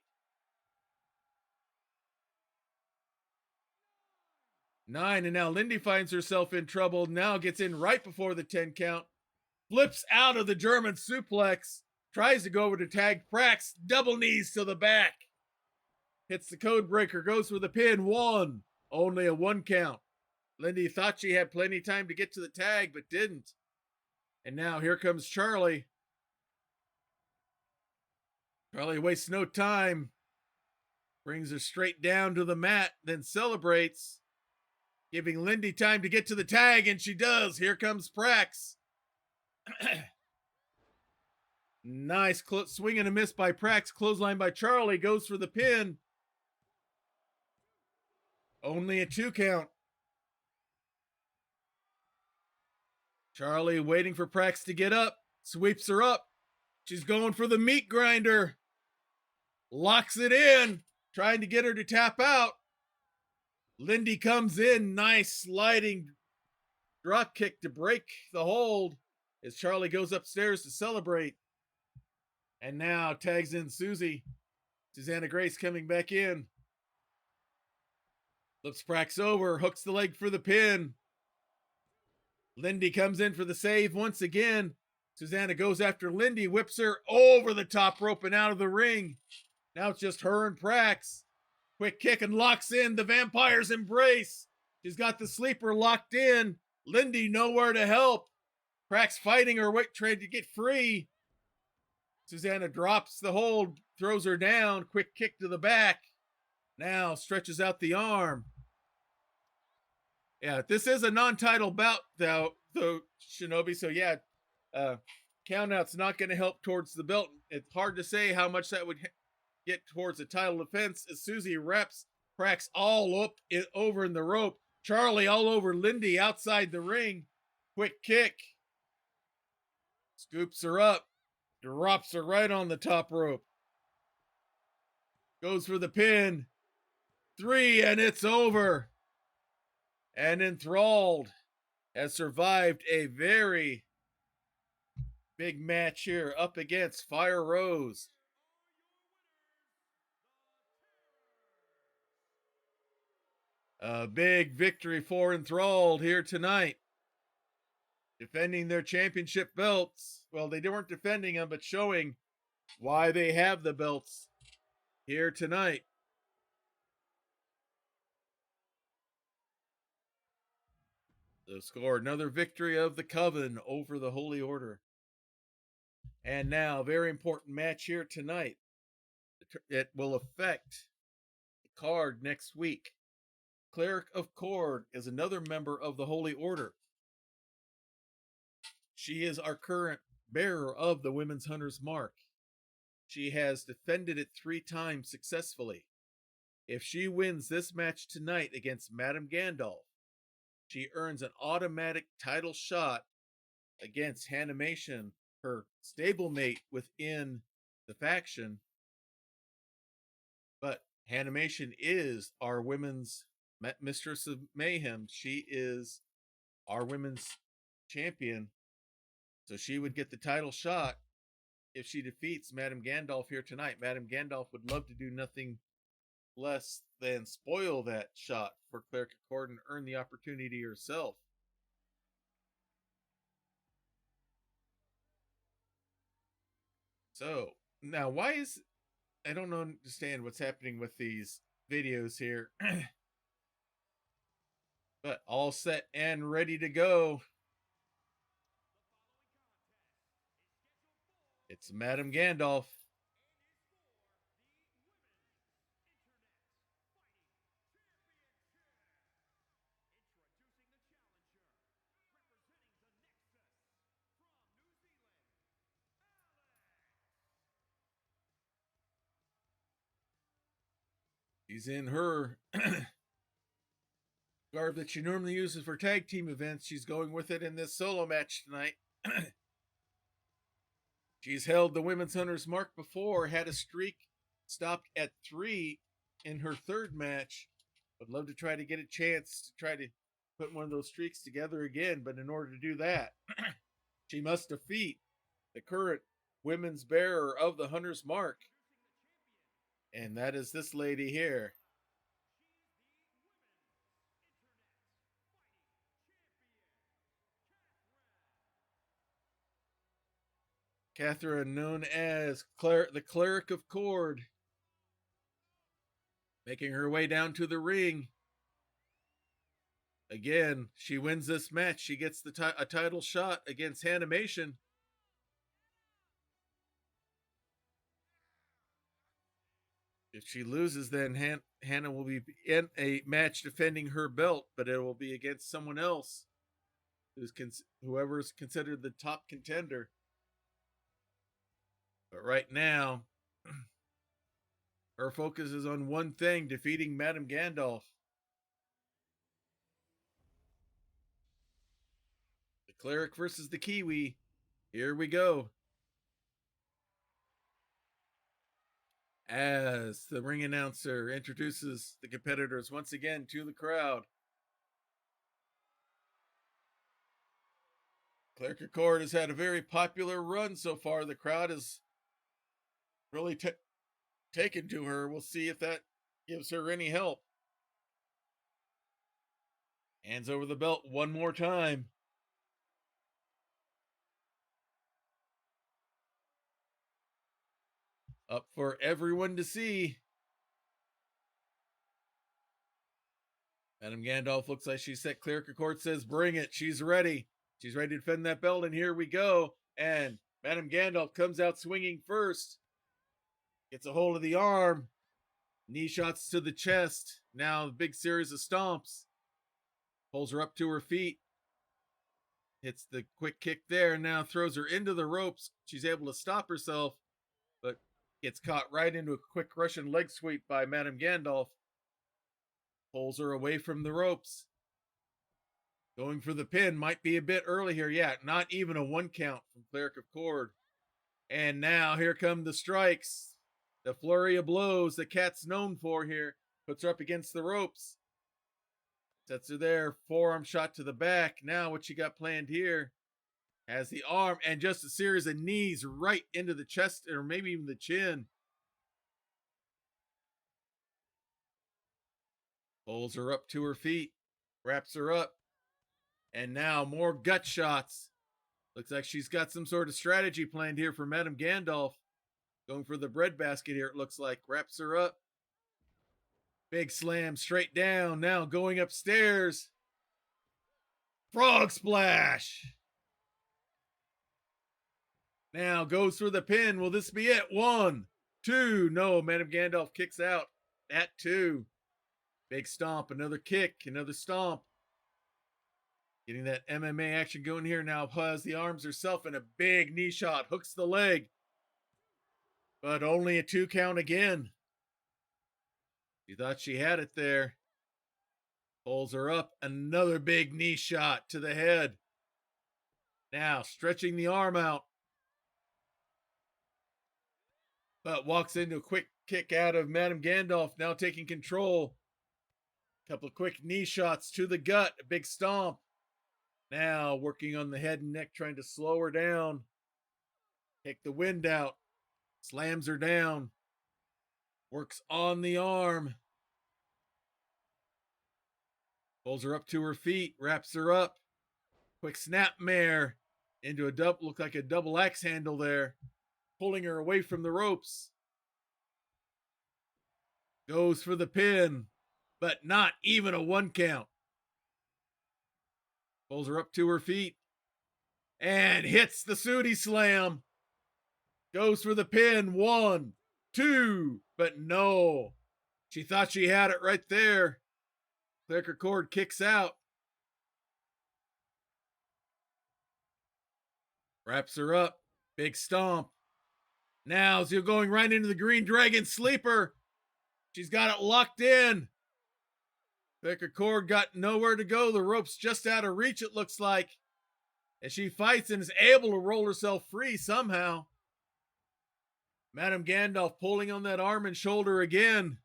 9, and now Lindy finds herself in trouble. Now gets in right before the 10 count. Flips out of the German suplex. Tries to go over to tag Prax. Double knees to the back. Hits the code breaker. Goes for the pin. 1. Only a 1 count. Lindy thought she had plenty of time to get to the tag, but didn't. And now here comes Charlie. Charlie wastes no time. Brings her straight down to the mat, then celebrates. Giving Lindy time to get to the tag, and she does. Here comes Prax. Nice swing and a miss by Prax. Clothesline by Charlie. Goes for the pin. Only a 2 count. Charlie waiting for Prax to get up. Sweeps her up. She's going for the meat grinder. Locks it in. Trying to get her to tap out. Lindy comes in. Nice sliding drop kick to break the hold as Charlie goes upstairs to celebrate. And now tags in Susie. Susanna Grace coming back in. Flips Prax over. Hooks the leg for the pin. Lindy comes in for the save once again. Susanna goes after Lindy. Whips her over the top rope and out of the ring. Now it's just her and Prax. Quick kick and locks in. The Vampire's embrace. She's got the sleeper locked in. Lindy nowhere to help. Prax fighting her way, trying to get free. Susanna drops the hold, throws her down. Quick kick to the back. Now stretches out the arm. Yeah, this is a non-title bout, though, Shinobi. So yeah, count-out's not going to help towards the belt. It's hard to say how much that would get towards the title defense as Susie reps Prax all up over in the rope. Charlie all over Lindy outside the ring. Quick kick. Scoops her up. Drops her right on the top rope. Goes for the pin. 3, and it's over. And Enthralled has survived a very big match here up against Fire Rose. A big victory for Enthralled here tonight. Defending their championship belts. Well, they weren't defending them, but showing why they have the belts here tonight. So score another victory of the Coven over the Holy Order. And now, very important match here tonight. It will affect the card next week. Cleric of Kord is another member of the Holy Order. She is our current bearer of the Women's Hunter's Mark. She has defended it 3 times successfully. If she wins this match tonight against Madame Gandalf, she earns an automatic title shot against Hannahmation, her stablemate within the faction. But Hannahmation is our women's Mistress of Mayhem. She is our women's champion. So she would get the title shot if she defeats Madame Gandalf here tonight. Madame Gandalf would love to do nothing less than spoil that shot for Cleric of Kord and earn the opportunity herself. So, now I don't understand what's happening with these videos here. But all set and ready to go. It's Madame Gandalf. She's in her garb that she normally uses for tag team events. She's going with it in this solo match tonight. She's held the Women's Hunter's mark before, had a streak stopped at 3 in her third match. Would love to try to get a chance to try to put one of those streaks together again, but in order to do that, she must defeat the current women's bearer of the Hunter's mark. And that is this lady here. Catherine, known as the Cleric of Kord, making her way down to the ring. Again, she wins this match. She gets a title shot against Hannahmation. If she loses, then Hannah will be in a match defending her belt, but it will be against someone else, whoever's considered the top contender. But right now, her focus is on one thing: defeating Madame Gandalf. The Cleric versus the Kiwi. Here we go. As the ring announcer introduces the competitors once again to the crowd. Cleric of Kord has had a very popular run so far. The crowd has really taken to her. We'll see if that gives her any help. Hands over the belt one more time. Up for everyone to see. Madame Gandalf looks like she's set. Cleric of Kord says, bring it. She's ready. She's ready to defend that belt, and here we go. And Madame Gandalf comes out swinging first. Gets a hold of the arm. Knee shots to the chest. Now a big series of stomps. Pulls her up to her feet. Hits the quick kick there. Now throws her into the ropes. She's able to stop herself, but gets caught right into a quick Russian leg sweep by Madame Gandalf. Pulls her away from the ropes. Going for the pin. Might be a bit early here. Yeah, not even a 1 count from Cleric of Kord. And now here come the strikes. The flurry of blows the Cat's known for here. Puts her up against the ropes. Sets her there. Forearm shot to the back. Now what she got planned here. Has the arm and just a series of knees right into the chest or maybe even the chin. Pulls her up to her feet. Wraps her up. And now more gut shots. Looks like she's got some sort of strategy planned here for Madame Gandalf. Going for the breadbasket here, it looks like. Wraps her up. Big slam straight down. Now going upstairs. Frog splash. Now goes for the pin. Will this be it? 1, 2. No, Madame Gandalf kicks out at 2. Big stomp. Another kick. Another stomp. Getting that MMA action going here now. Has the arms herself and a big knee shot. Hooks the leg. But only a 2 count again. She thought she had it there. Pulls her up. Another big knee shot to the head. Now stretching the arm out. But walks into a quick kick out of Madame Gandalf. Now taking control. Couple of quick knee shots to the gut. A big stomp. Now working on the head and neck, trying to slow her down. Take the wind out. Slams her down. Works on the arm. Pulls her up to her feet. Wraps her up. Quick snapmare into a look like a double axe handle there. Pulling her away from the ropes. Goes for the pin, but not even a 1 count. Pulls her up to her feet and hits the Sooty Slam. Goes for the pin. 1, 2, but no. She thought she had it right there. Cleric of Kord kicks out. Wraps her up. Big stomp. Now she's going right into the Green Dragon sleeper. She's got it locked in. Cleric of Kord got nowhere to go. The rope's just out of reach, it looks like. And she fights and is able to roll herself free somehow. Madame Gandalf pulling on that arm and shoulder again.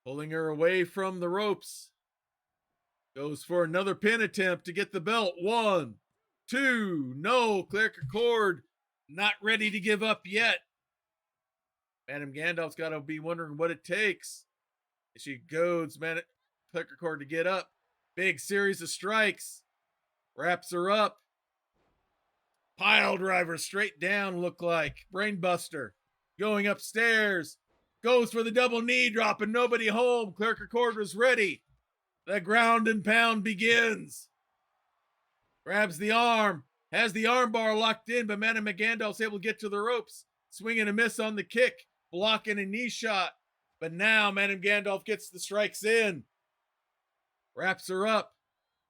Pulling her away from the ropes. Goes for another pin attempt to get the belt. 1, 2, no. Cleric of Kord not ready to give up yet. Madame Gandalf's got to be wondering what it takes. She goads Cleric of Kord to get up. Big series of strikes. Wraps her up. Pile driver straight down, look like. Brainbuster. Going upstairs. Goes for the double knee drop and nobody home. Cleric of Kord was ready. The ground and pound begins. Grabs the arm. Has the arm bar locked in, but Madame Gandalf's able to get to the ropes. Swing and a miss on the kick. Blocking a knee shot. But now Madame Gandalf gets the strikes in. Wraps her up.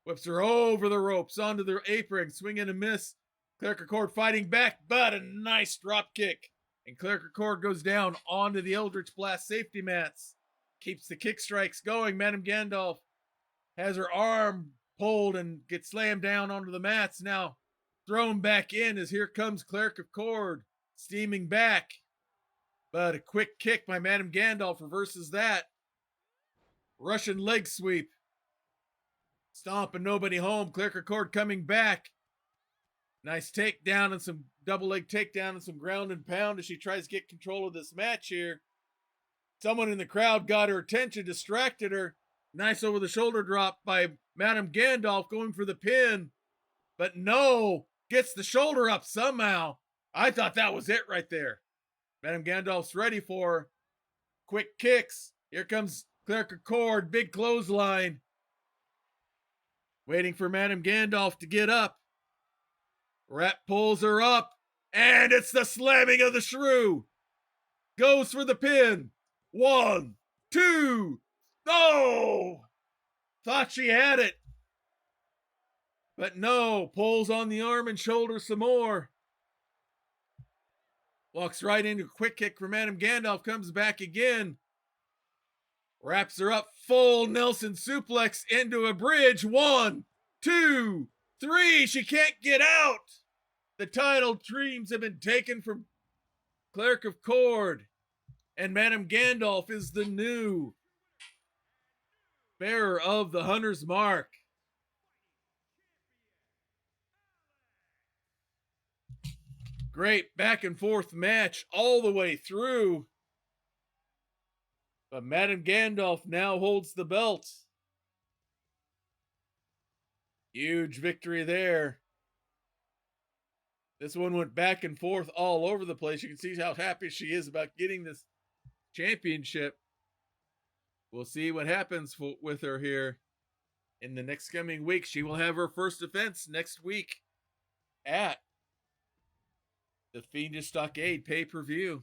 Whips her over the ropes onto the apron. Swing and a miss. Cleric of Kord fighting back, but a nice drop kick. And Cleric of Kord goes down onto the Eldritch Blast safety mats. Keeps the kick strikes going. Madame Gandalf has her arm pulled and gets slammed down onto the mats. Now thrown back in as here comes Cleric of Kord steaming back. But a quick kick by Madame Gandalf reverses that. Russian leg sweep. Stomp and nobody home. Cleric of Kord coming back. Nice takedown and some double leg takedown and some ground and pound as she tries to get control of this match here. Someone in the crowd got her attention, distracted her. Nice over the shoulder drop by Madame Gandalf going for the pin. But no, gets the shoulder up somehow. I thought that was it right there. Madame Gandalf's ready for her. Quick kicks. Here comes Cleric of Kord, big clothesline. Waiting for Madame Gandalf to get up. Rat pulls her up, and it's the slamming of the shrew. Goes for the pin. 1, 2, no! Thought she had it. But no, pulls on the arm and shoulder some more. Walks right into a quick kick for Madame Gandalf, comes back again. Wraps her up, full Nelson suplex into a bridge. 1, 2, 3, she can't get out. The title dreams have been taken from Cleric of Kord, and Madame Gandalf is the new bearer of the Hunter's Mark. Great back and forth match all the way through. But Madame Gandalf now holds the belt. Huge victory there. This one went back and forth all over the place. You can see how happy she is about getting this championship. We'll see what happens with her here in the next coming week. She will have her first defense next week at the Fiendish Stockade pay-per-view.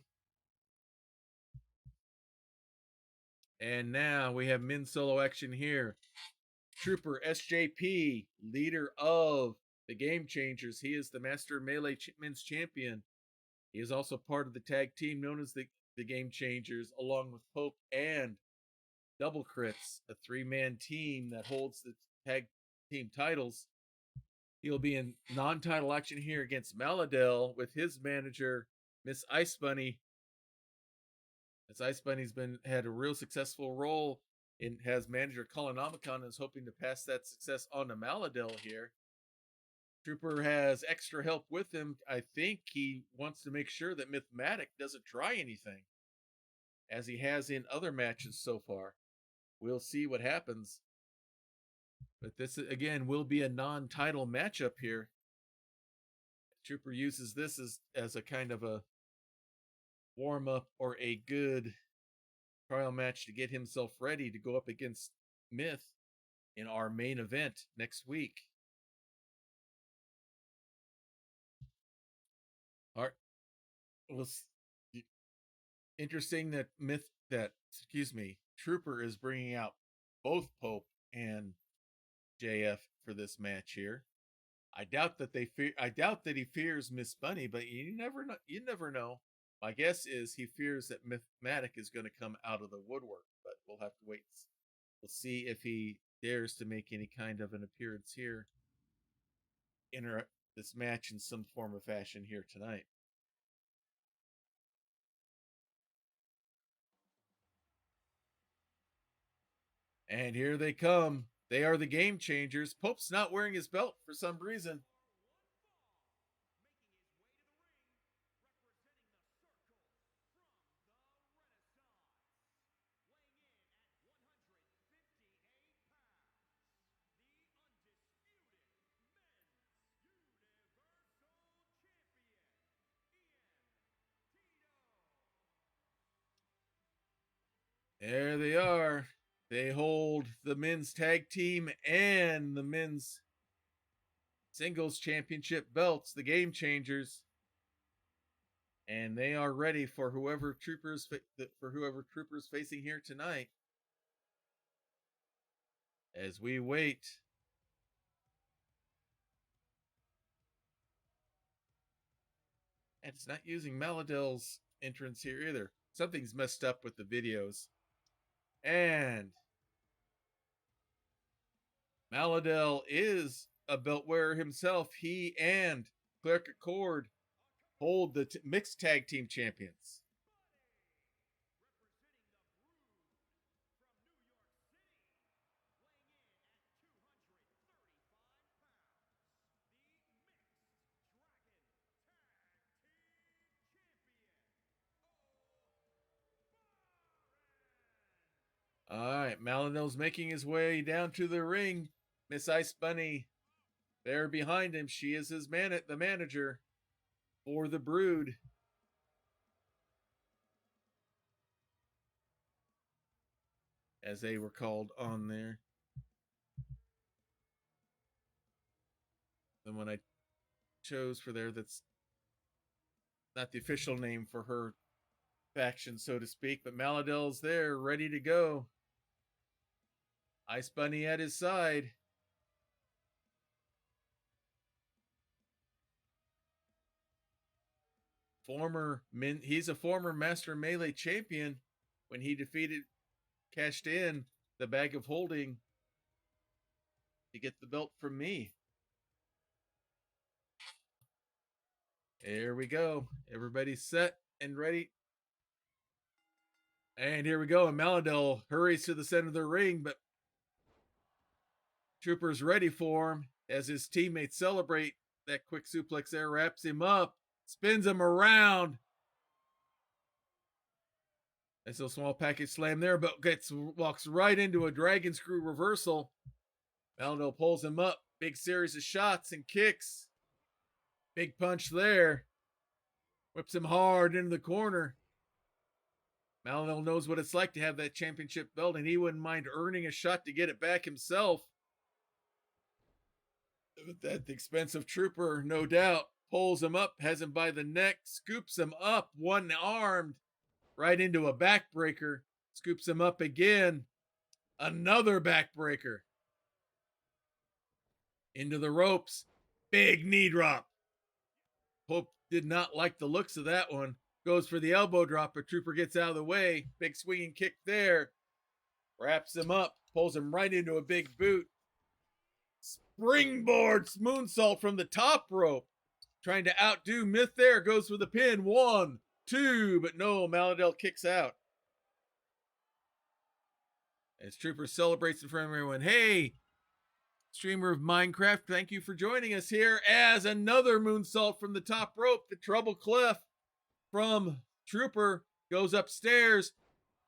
And now we have men's solo action here. Trooper SJP, leader of the Game Changers. He is the Master Melee Men's Champion. He is also part of the tag team known as the Game Changers, along with Pope and Double Crits, a 3-man team that holds the tag team titles. He'll be in non-title action here against Mahlidehl with his manager, Miss Icebunny. Miss Icebunny's had a real successful role and has manager Colinomicon and is hoping to pass that success on to Mahlidehl here. Trooper has extra help with him. I think he wants to make sure that Mythematic doesn't try anything, as he has in other matches so far. We'll see what happens. But this, again, will be a non-title matchup here. Trooper uses this as a kind of a warm-up or a good trial match to get himself ready to go up against Myth in our main event next week. It was interesting that Trooper is bringing out both Pope and JF for this match here. I doubt that he fears Miss Bunny, but you never know. My guess is he fears that Mythematic is going to come out of the woodwork, but we'll have to wait. We'll see if he dares to make any kind of an appearance here, interrupt this match in some form or fashion here tonight. And here they come. They are the game changers. Pope's not wearing his belt for some reason. There they are. They hold the men's tag team and the men's singles championship belts, the game changers. And they are ready for whoever troopers facing here tonight. As we wait. And it's not using Mahlidehl's entrance here either. Something's messed up with the videos. And Mahlidehl is a belt wearer himself. He and Cleric of Kord hold the mixed tag team champions. All right, Mahlidehl's making his way down to the ring. Miss Icebunny there behind him. She is his the manager for the Brood. As they were called on there. The one I chose for there, that's not the official name for her faction, so to speak, but Mahlidehl's there, ready to go. Icebunny at his side. He's a former Master Melee champion when he cashed in the bag of holding to get the belt from me. There we go. Everybody's set and ready. And here we go. And Mahlidehl hurries to the center of the ring, but Trooper's ready for him as his teammates celebrate. That quick suplex there wraps him up, spins him around. That's a small package slam there, but walks right into a dragon screw reversal. Mahlidehl pulls him up. Big series of shots and kicks. Big punch there. Whips him hard into the corner. Mahlidehl knows what it's like to have that championship belt, and he wouldn't mind earning a shot to get it back himself. At the expense of Trooper, no doubt. Pulls him up, has him by the neck, scoops him up, one-armed, right into a backbreaker. Scoops him up again. Another backbreaker. Into the ropes. Big knee drop. Pope did not like the looks of that one. Goes for the elbow drop, but Trooper gets out of the way. Big swinging kick there. Wraps him up. Pulls him right into a big boot. Springboard moonsault from the top rope. Trying to outdo Myth there. Goes for the pin. 1, 2. But no, Mahlidehl kicks out. As Trooper celebrates in front of everyone. Hey, streamer of Minecraft, thank you for joining us here. As another moonsault from the top rope. The treble clef from Trooper goes upstairs.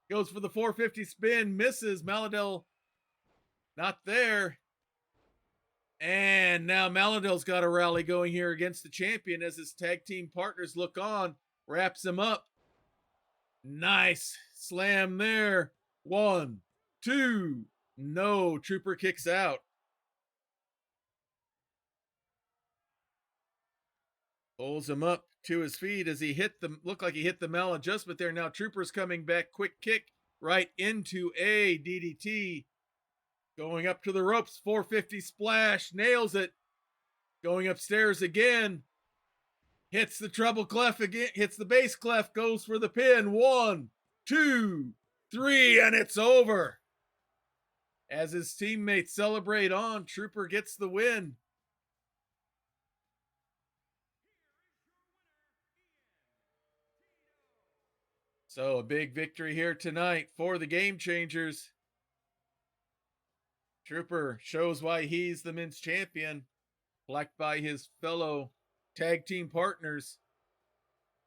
Goes for the 450 spin. Misses. Mahlidehl not there. And now Mahlidehl's got a rally going here against the champion as his tag team partners look on. Wraps him up. Nice slam there. 1, 2. No, Trooper kicks out. Pulls him up to his feet as he looked like he hit the maladjustment there. Now Trooper's coming back. Quick kick right into a DDT. Going up to the ropes, 450 splash, nails it. Going upstairs again. Hits the treble clef again, hits the bass clef, goes for the pin. 1, 2, 3, and it's over. As his teammates celebrate on, Trooper gets the win. So a big victory here tonight for the Game Changers. Trooper shows why he's the men's champion, blacked by his fellow tag team partners.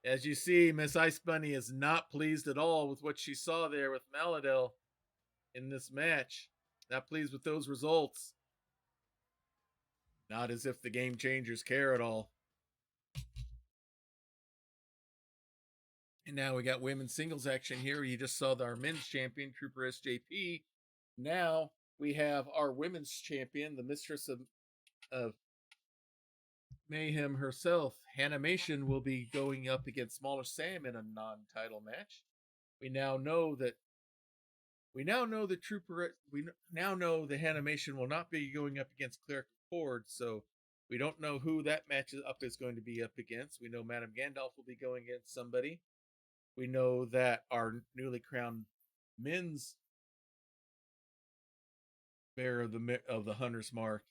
As you see, Miss Icebunny is not pleased at all with what she saw there with Mahlidehl in this match. Not pleased with those results. Not as if the Game Changers care at all. And now we got women's singles action here. You just saw our men's champion, Trooper SJP. Now we have our women's champion, the mistress of Mayhem herself. Hannahmation will be going up against Smallish Sam in a non-title match. We now know that Trooper. We now know the Hannahmation will not be going up against Cleric of Kord, so we don't know who that match is going to be up against. We know Madame Gandalf will be going against somebody. We know that our newly crowned men's bearer of the Hunter's Mark,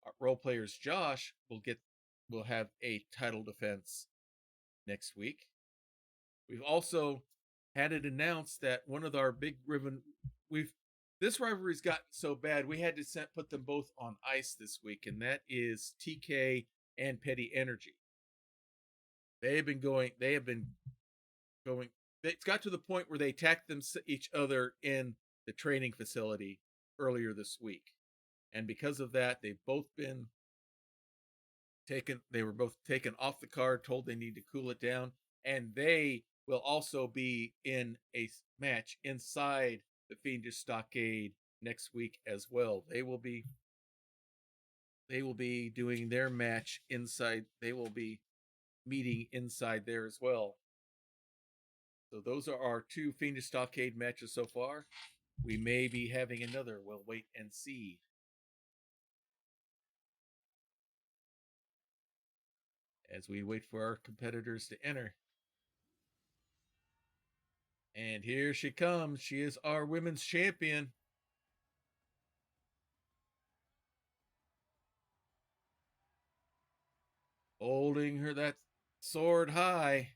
our role players Josh will have a title defense next week. We've also had it announced that one of our big this rivalry's gotten so bad we had to put them both on ice this week, and that is TK and Petty Energy. It's got to the point where they attacked each other in the training facility earlier this week. And because of that, they were both taken off the card, told they need to cool it down, and they will also be in a match inside the Fiendish Stockade next week as well. They will be doing their match inside. They will be meeting inside there as well. So those are our 2 Fiendish Stockade matches so far. We may be having another. We'll wait and see. As we wait for our competitors to enter. And here she comes. She is our women's champion. Holding that sword high.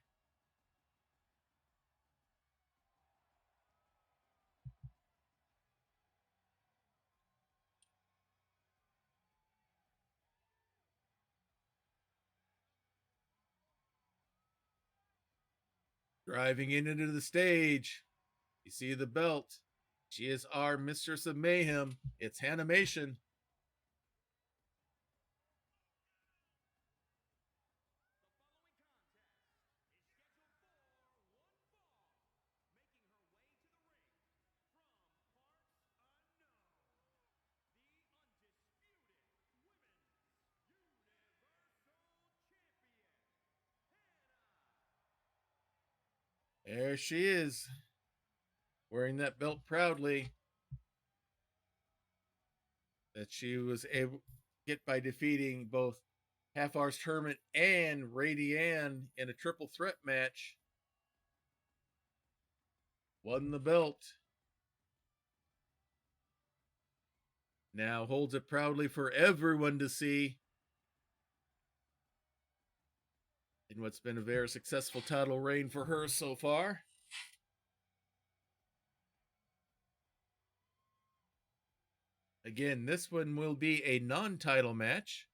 Driving into the stage. You see the belt. She is our Mistress of Mayhem. It's Hannahmation. There she is, wearing that belt proudly that she was able to get by defeating both Half-Arse Hermit and Radianne in a triple threat match. Won the belt. Now holds it proudly for everyone to see in what's been a very successful title reign for her so far. Again, this one will be a non-title match.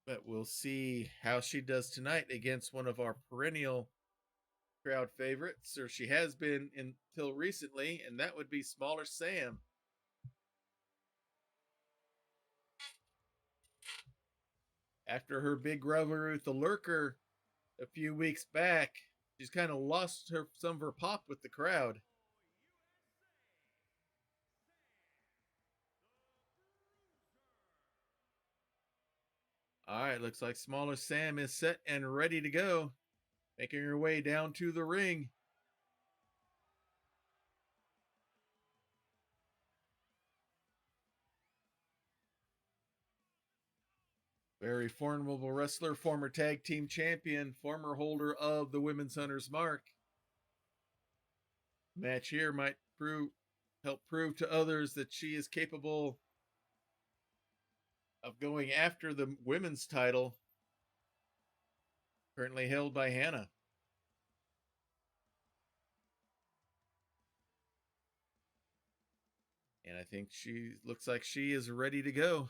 But we'll see how she does tonight against one of our perennial crowd favorites, or she has been until recently, and that would be Smallish Sam. After her big rivalry with the Lurker a few weeks back, she's kind of lost some of her pop with the crowd. All right, looks like Smallish Sam is set and ready to go, making her way down to the ring. Very formidable wrestler, former tag team champion, former holder of the Women's Hunter's Mark. Match here might help prove to others that she is capable of going after the women's title, currently held by Hannah. And I think she looks like she is ready to go.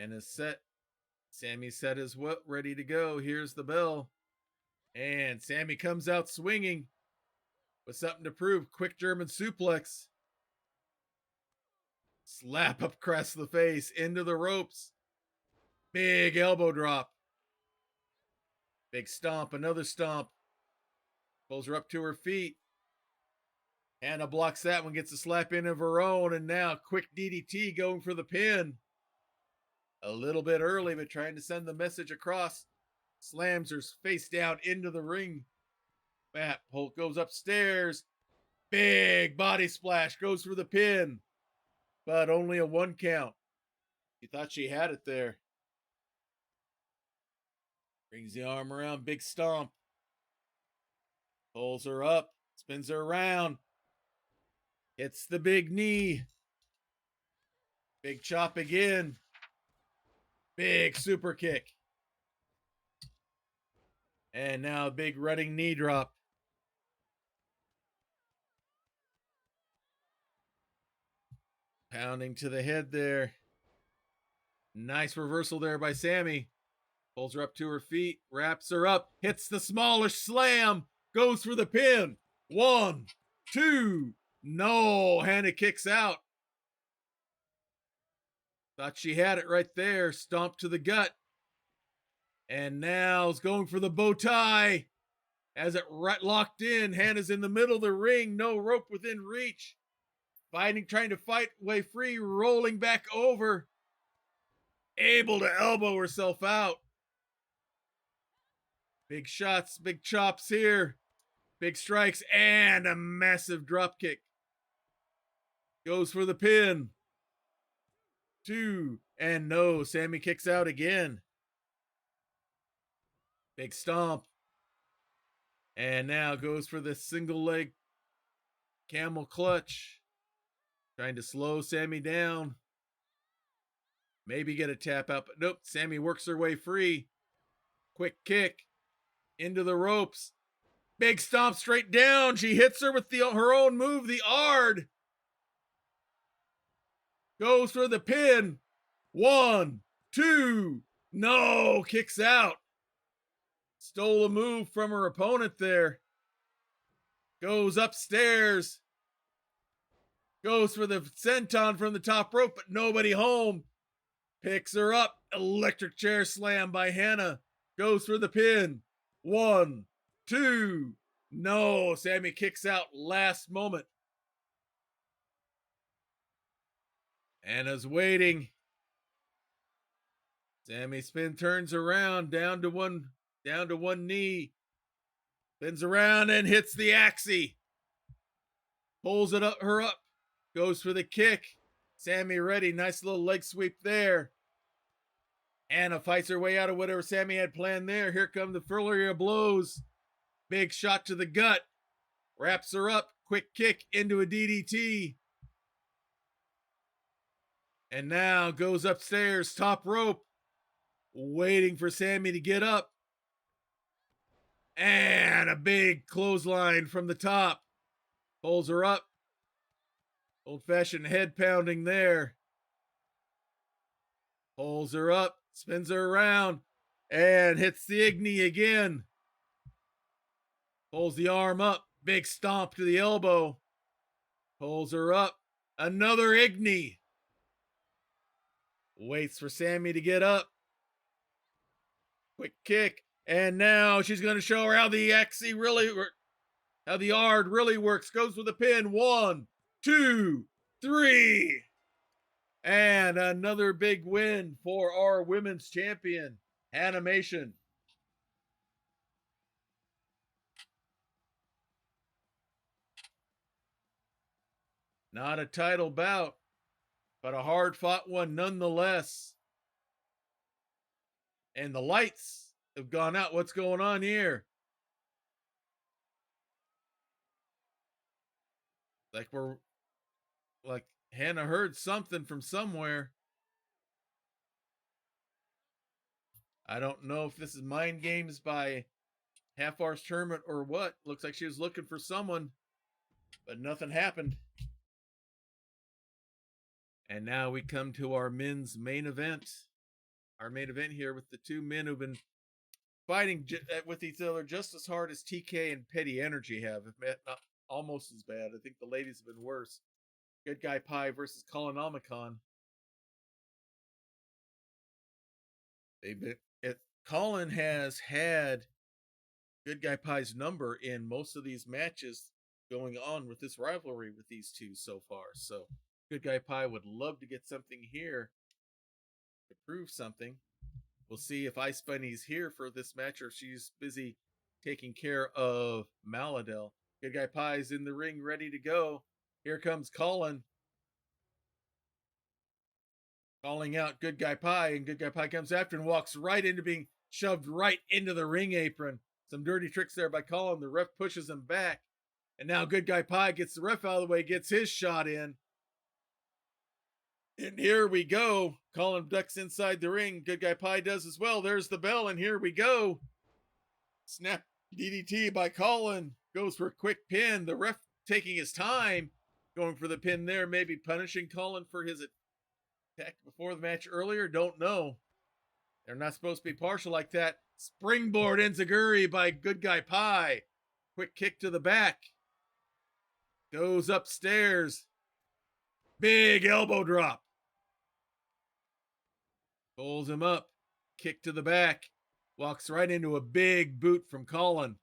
And is set. Sammy set is what? Ready to go. Here's the bell. And Sammy comes out swinging with something to prove. Quick German suplex. Slap up across the face, into the ropes. Big elbow drop. Big stomp, another stomp. Pulls her up to her feet. Hannah blocks that one, gets a slap in of her own, and now quick DDT going for the pin. A little bit early, but trying to send the message across. Slams her face down into the ring. Matt Holt goes upstairs. Big body splash, goes for the pin. But only a 1 count. She thought she had it there. Brings the arm around, big stomp. Pulls her up, spins her around. Hits the big knee. Big chop again. Big super kick. And now a big running knee drop. Pounding to the head there. Nice reversal there by Sammy. Pulls her up to her feet, wraps her up, hits the Smallish Slam, goes for the pin. 1, 2, no. Hannah kicks out. Thought she had it right there. Stomp to the gut. And now is going for the bow tie. As it locked in, Hannah's in the middle of the ring, no rope within reach. Fighting, trying to fight way free, rolling back over. Able to elbow herself out. Big shots, big chops here. Big strikes, and a massive drop kick. Goes for the pin. 2, and no. Sammy kicks out again. Big stomp. And now goes for the single leg camel clutch. Trying to slow Sammy down. Maybe get a tap out, but nope. Sammy works her way free. Quick kick into the ropes. Big stomp straight down. She hits her with her own move, the Ard. Goes for the pin. 1, 2, no. Kicks out. Stole a move from her opponent there. Goes upstairs. Goes for the senton from the top rope, but nobody home. Picks her up. Electric chair slam by Hannah. Goes for the pin. 1, 2, no. Sammy kicks out last moment. Anna's waiting. Sammy turns around, down to one knee. Spins around and hits the axie. Pulls her up. Goes for the kick. Sammy ready. Nice little leg sweep there. Anna fights her way out of whatever Sammy had planned there. Here come the flurry of blows. Big shot to the gut. Wraps her up. Quick kick into a DDT. And now goes upstairs. Top rope. Waiting for Sammy to get up. And a big clothesline from the top. Pulls her up. Old-fashioned head pounding there. Pulls her up. Spins her around. And hits the Igni again. Pulls the arm up. Big stomp to the elbow. Pulls her up. Another Igni. Waits for Sammy to get up. Quick kick. And now she's going to show her how the how the Ard really works. Goes with a pin. 1, 2, 3. And another big win for our women's champion, Hannahmation. Not a title bout, but a hard-fought one nonetheless. And the lights have gone out. What's going on here? Like Hannah heard something from somewhere. I don't know if this is mind games by Half Hour's Tournament or what. Looks like she was looking for someone, but nothing happened. And now we come to our men's main event. Our main event here with the two men who've been fighting with each other just as hard as TK and Petty Energy have, if not almost as bad. I think the ladies have been worse. Good Guy Pie versus Colinomicon. Colin has had Good Guy Pie's number in most of these matches going on with this rivalry with these two so far. So Good Guy Pie would love to get something here to prove something. We'll see if Icebunny's here for this match or if she's busy taking care of Mahlidehl. Good Guy Pie's in the ring ready to go. Here comes Colin. Calling out Good Guy Pie, and Good Guy Pie comes after and walks right into being shoved right into the ring apron. Some dirty tricks there by Colin. The ref pushes him back. And now Good Guy Pie gets the ref out of the way, gets his shot in. And here we go. Colin ducks inside the ring. Good Guy Pie does as well. There's the bell, and here we go. Snap DDT by Colin. Goes for a quick pin. The ref taking his time, going for the pin there, maybe punishing Colin for his attack before the match earlier. Don't know. They're not supposed to be partial like that. Springboard enziguri by Good Guy Pie. Quick kick to the back. Goes upstairs. Big elbow drop. Pulls him up. Kick to the back. Walks right into a big boot from Colin.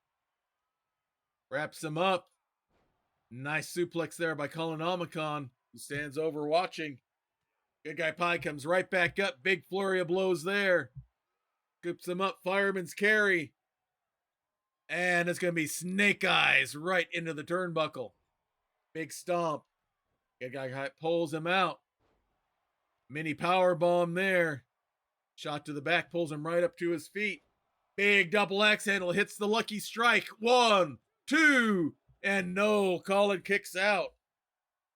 Wraps him up. Nice suplex there by Colinomicon, who stands over watching. Good Guy Pie comes right back up. Big flurry of blows there. Scoops him up. Fireman's carry. And it's going to be snake eyes right into the turnbuckle. Big stomp. Good Guy pulls him out. Mini power bomb there. Shot to the back, pulls him right up to his feet. Big double axe handle, hits the lucky strike. 1, 2, and no. Colin kicks out.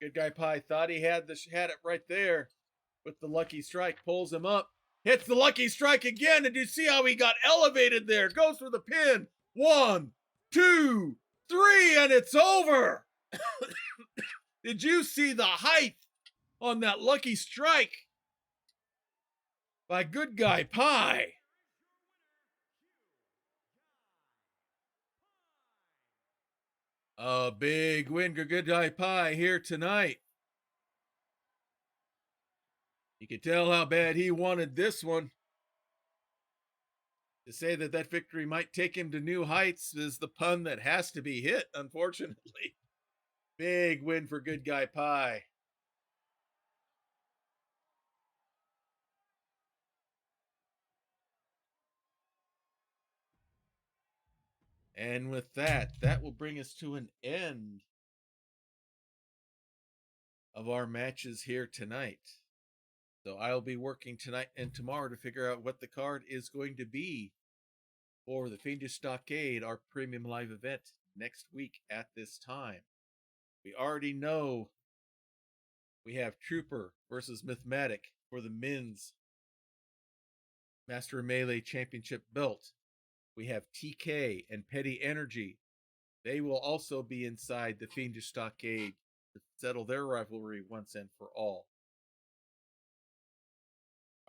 Good Guy Pie thought he had it right there with the lucky strike. Pulls him up, hits the lucky strike again, and you see how he got elevated there. Goes for the pin. 1, 2, 3, and it's over. Did you see the height on that lucky strike by Good Guy Pie? A big win for Good Guy Pie here tonight. You can tell how bad he wanted this one. To say that victory might take him to new heights is the pun that has to be hit, unfortunately. Big win for Good Guy Pie. And with that will bring us to an end of our matches here tonight. So I'll be working tonight and tomorrow to figure out what the card is going to be for the Fiendish Stockade, our premium live event next week at this time. We already know we have Trooper versus Mythematic for the men's Master Melee Championship belt. We have TK and Petty Energy. They will also be inside the Fiendish Stockade to settle their rivalry once and for all.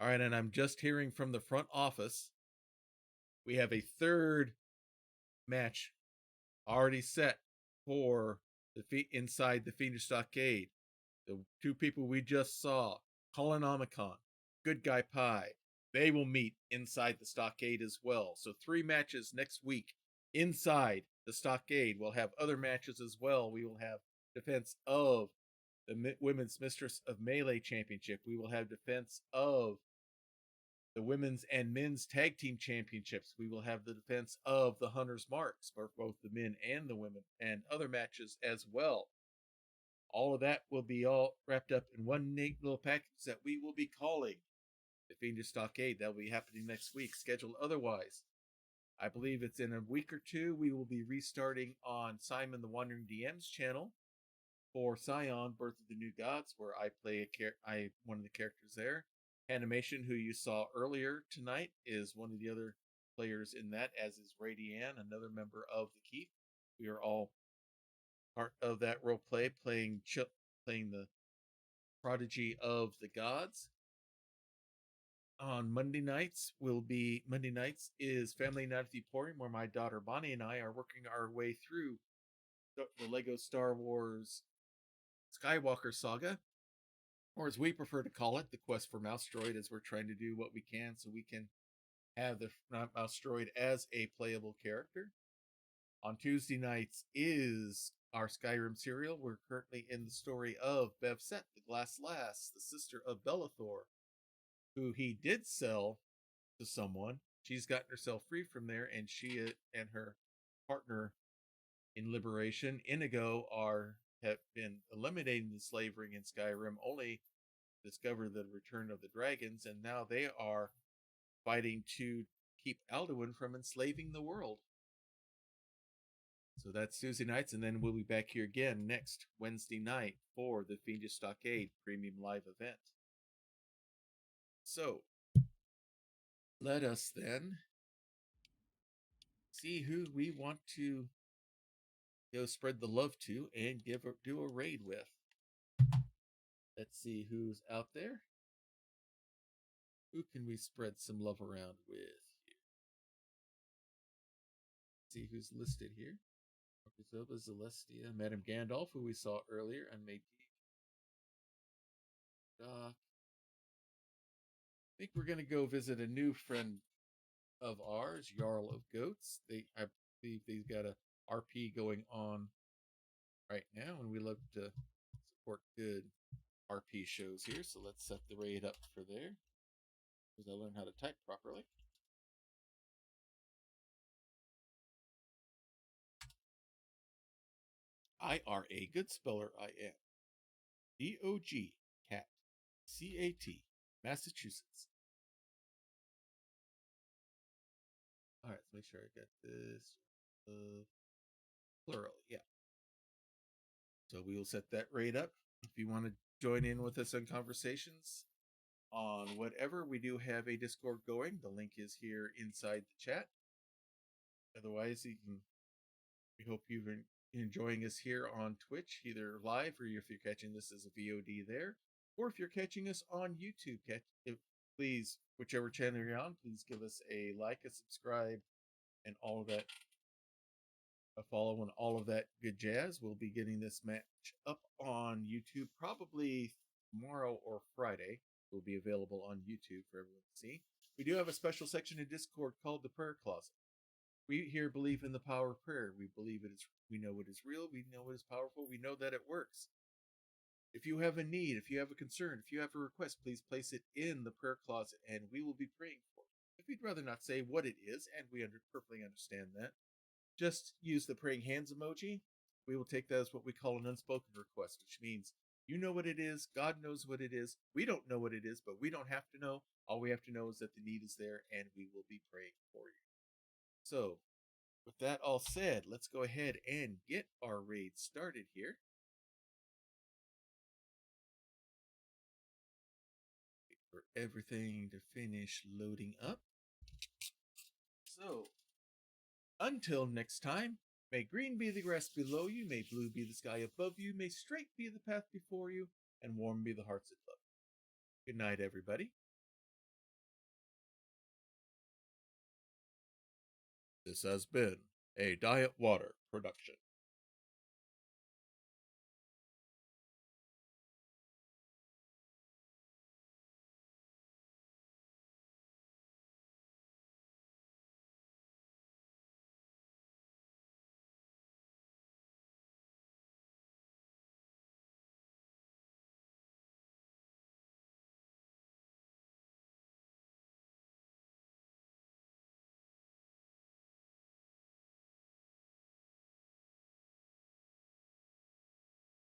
All right, and I'm just hearing from the front office. We have a third match already set for inside the Fiendish Stockade. The two people we just saw, Colinomicon, Good Guy Pie, they will meet inside the Stockade as well. So 3 matches next week inside the Stockade. We'll have other matches as well. We will have defense of the Women's Mistress of Melee Championship. We will have defense of the Women's and Men's Tag Team Championships. We will have the defense of the Hunter's Marks for both the men and the women, and other matches as well. All of that will be all wrapped up in one neat little package that we will be calling the Fiendish Stockade. That will be happening next week, scheduled otherwise. I believe it's in a week or two. We will be restarting on Simon the Wandering DM's channel for Scion, Birth of the New Gods, where I play one of the characters there. Hannahmation, who you saw earlier tonight, is one of the other players in that, as is Radianne, another member of the Keep. We are all part of that role play, playing the prodigy of the gods. On Monday nights is Family Night at the Emporium, where my daughter Bonnie and I are working our way through the Lego Star Wars Skywalker saga, or as we prefer to call it, the quest for Mouse Droid, as we're trying to do what we can so we can have the Mouse Droid as a playable character. On Tuesday nights is our Skyrim serial. We're currently in the story of Bevset, the Glass Lass, the sister of Bellathor, who he did sell to someone. She's gotten herself free from there, and she and her partner in Liberation, Inigo, have been eliminating the slave ring in Skyrim, only discover the return of the dragons, and now they are fighting to keep Alduin from enslaving the world. So that's Tuesday nights, and then we'll be back here again next Wednesday night for the Fiendish Stockade Premium Live event. So, let us then see who we want to go spread the love to and do a raid with. Let's see who's out there. Who can we spread some love around with here? See who's listed here. Zoba, Celestia, Madame Gandalf, who we saw earlier, and Meji. I think we're going to go visit a new friend of ours, Jarl of Goats. I believe they've got a RP going on right now, and we love to support good RP shows here. So let's set the raid up for there, as I learn how to type properly. IRA, good speller I am. DOG, cat. CAT, Massachusetts. All right, let's make sure I got this. Plural, yeah. So we will set that rate up. If you want to join in with us on conversations on whatever, we do have a Discord going. The link is here inside the chat. Otherwise, we hope you've been enjoying us here on Twitch, either live or if you're catching this as a VOD there, or if you're catching us on YouTube. Please, whichever channel you're on, please give us a like, a subscribe, and all of that, a follow, and all of that good jazz. We'll be getting this match up on YouTube probably tomorrow or Friday. It will be available on YouTube for everyone to see. We do have a special section in Discord called the Prayer Closet. We here believe in the power of prayer. We believe we know it is real. We know it is powerful. We know that it works. If you have a need, if you have a concern, if you have a request, please place it in the prayer closet, and we will be praying for it. If you'd rather not say what it is, and we perfectly understand that, just use the praying hands emoji. We will take that as what we call an unspoken request, which means you know what it is, God knows what it is, we don't know what it is, but we don't have to know. All we have to know is that the need is there, and we will be praying for you. So, with that all said, let's go ahead and get our raid started here. Wait for everything to finish loading up. So, until next time, may green be the grass below you, may blue be the sky above you, may straight be the path before you, and warm be the hearts that love you. Good night, everybody. This has been a Diet Water production.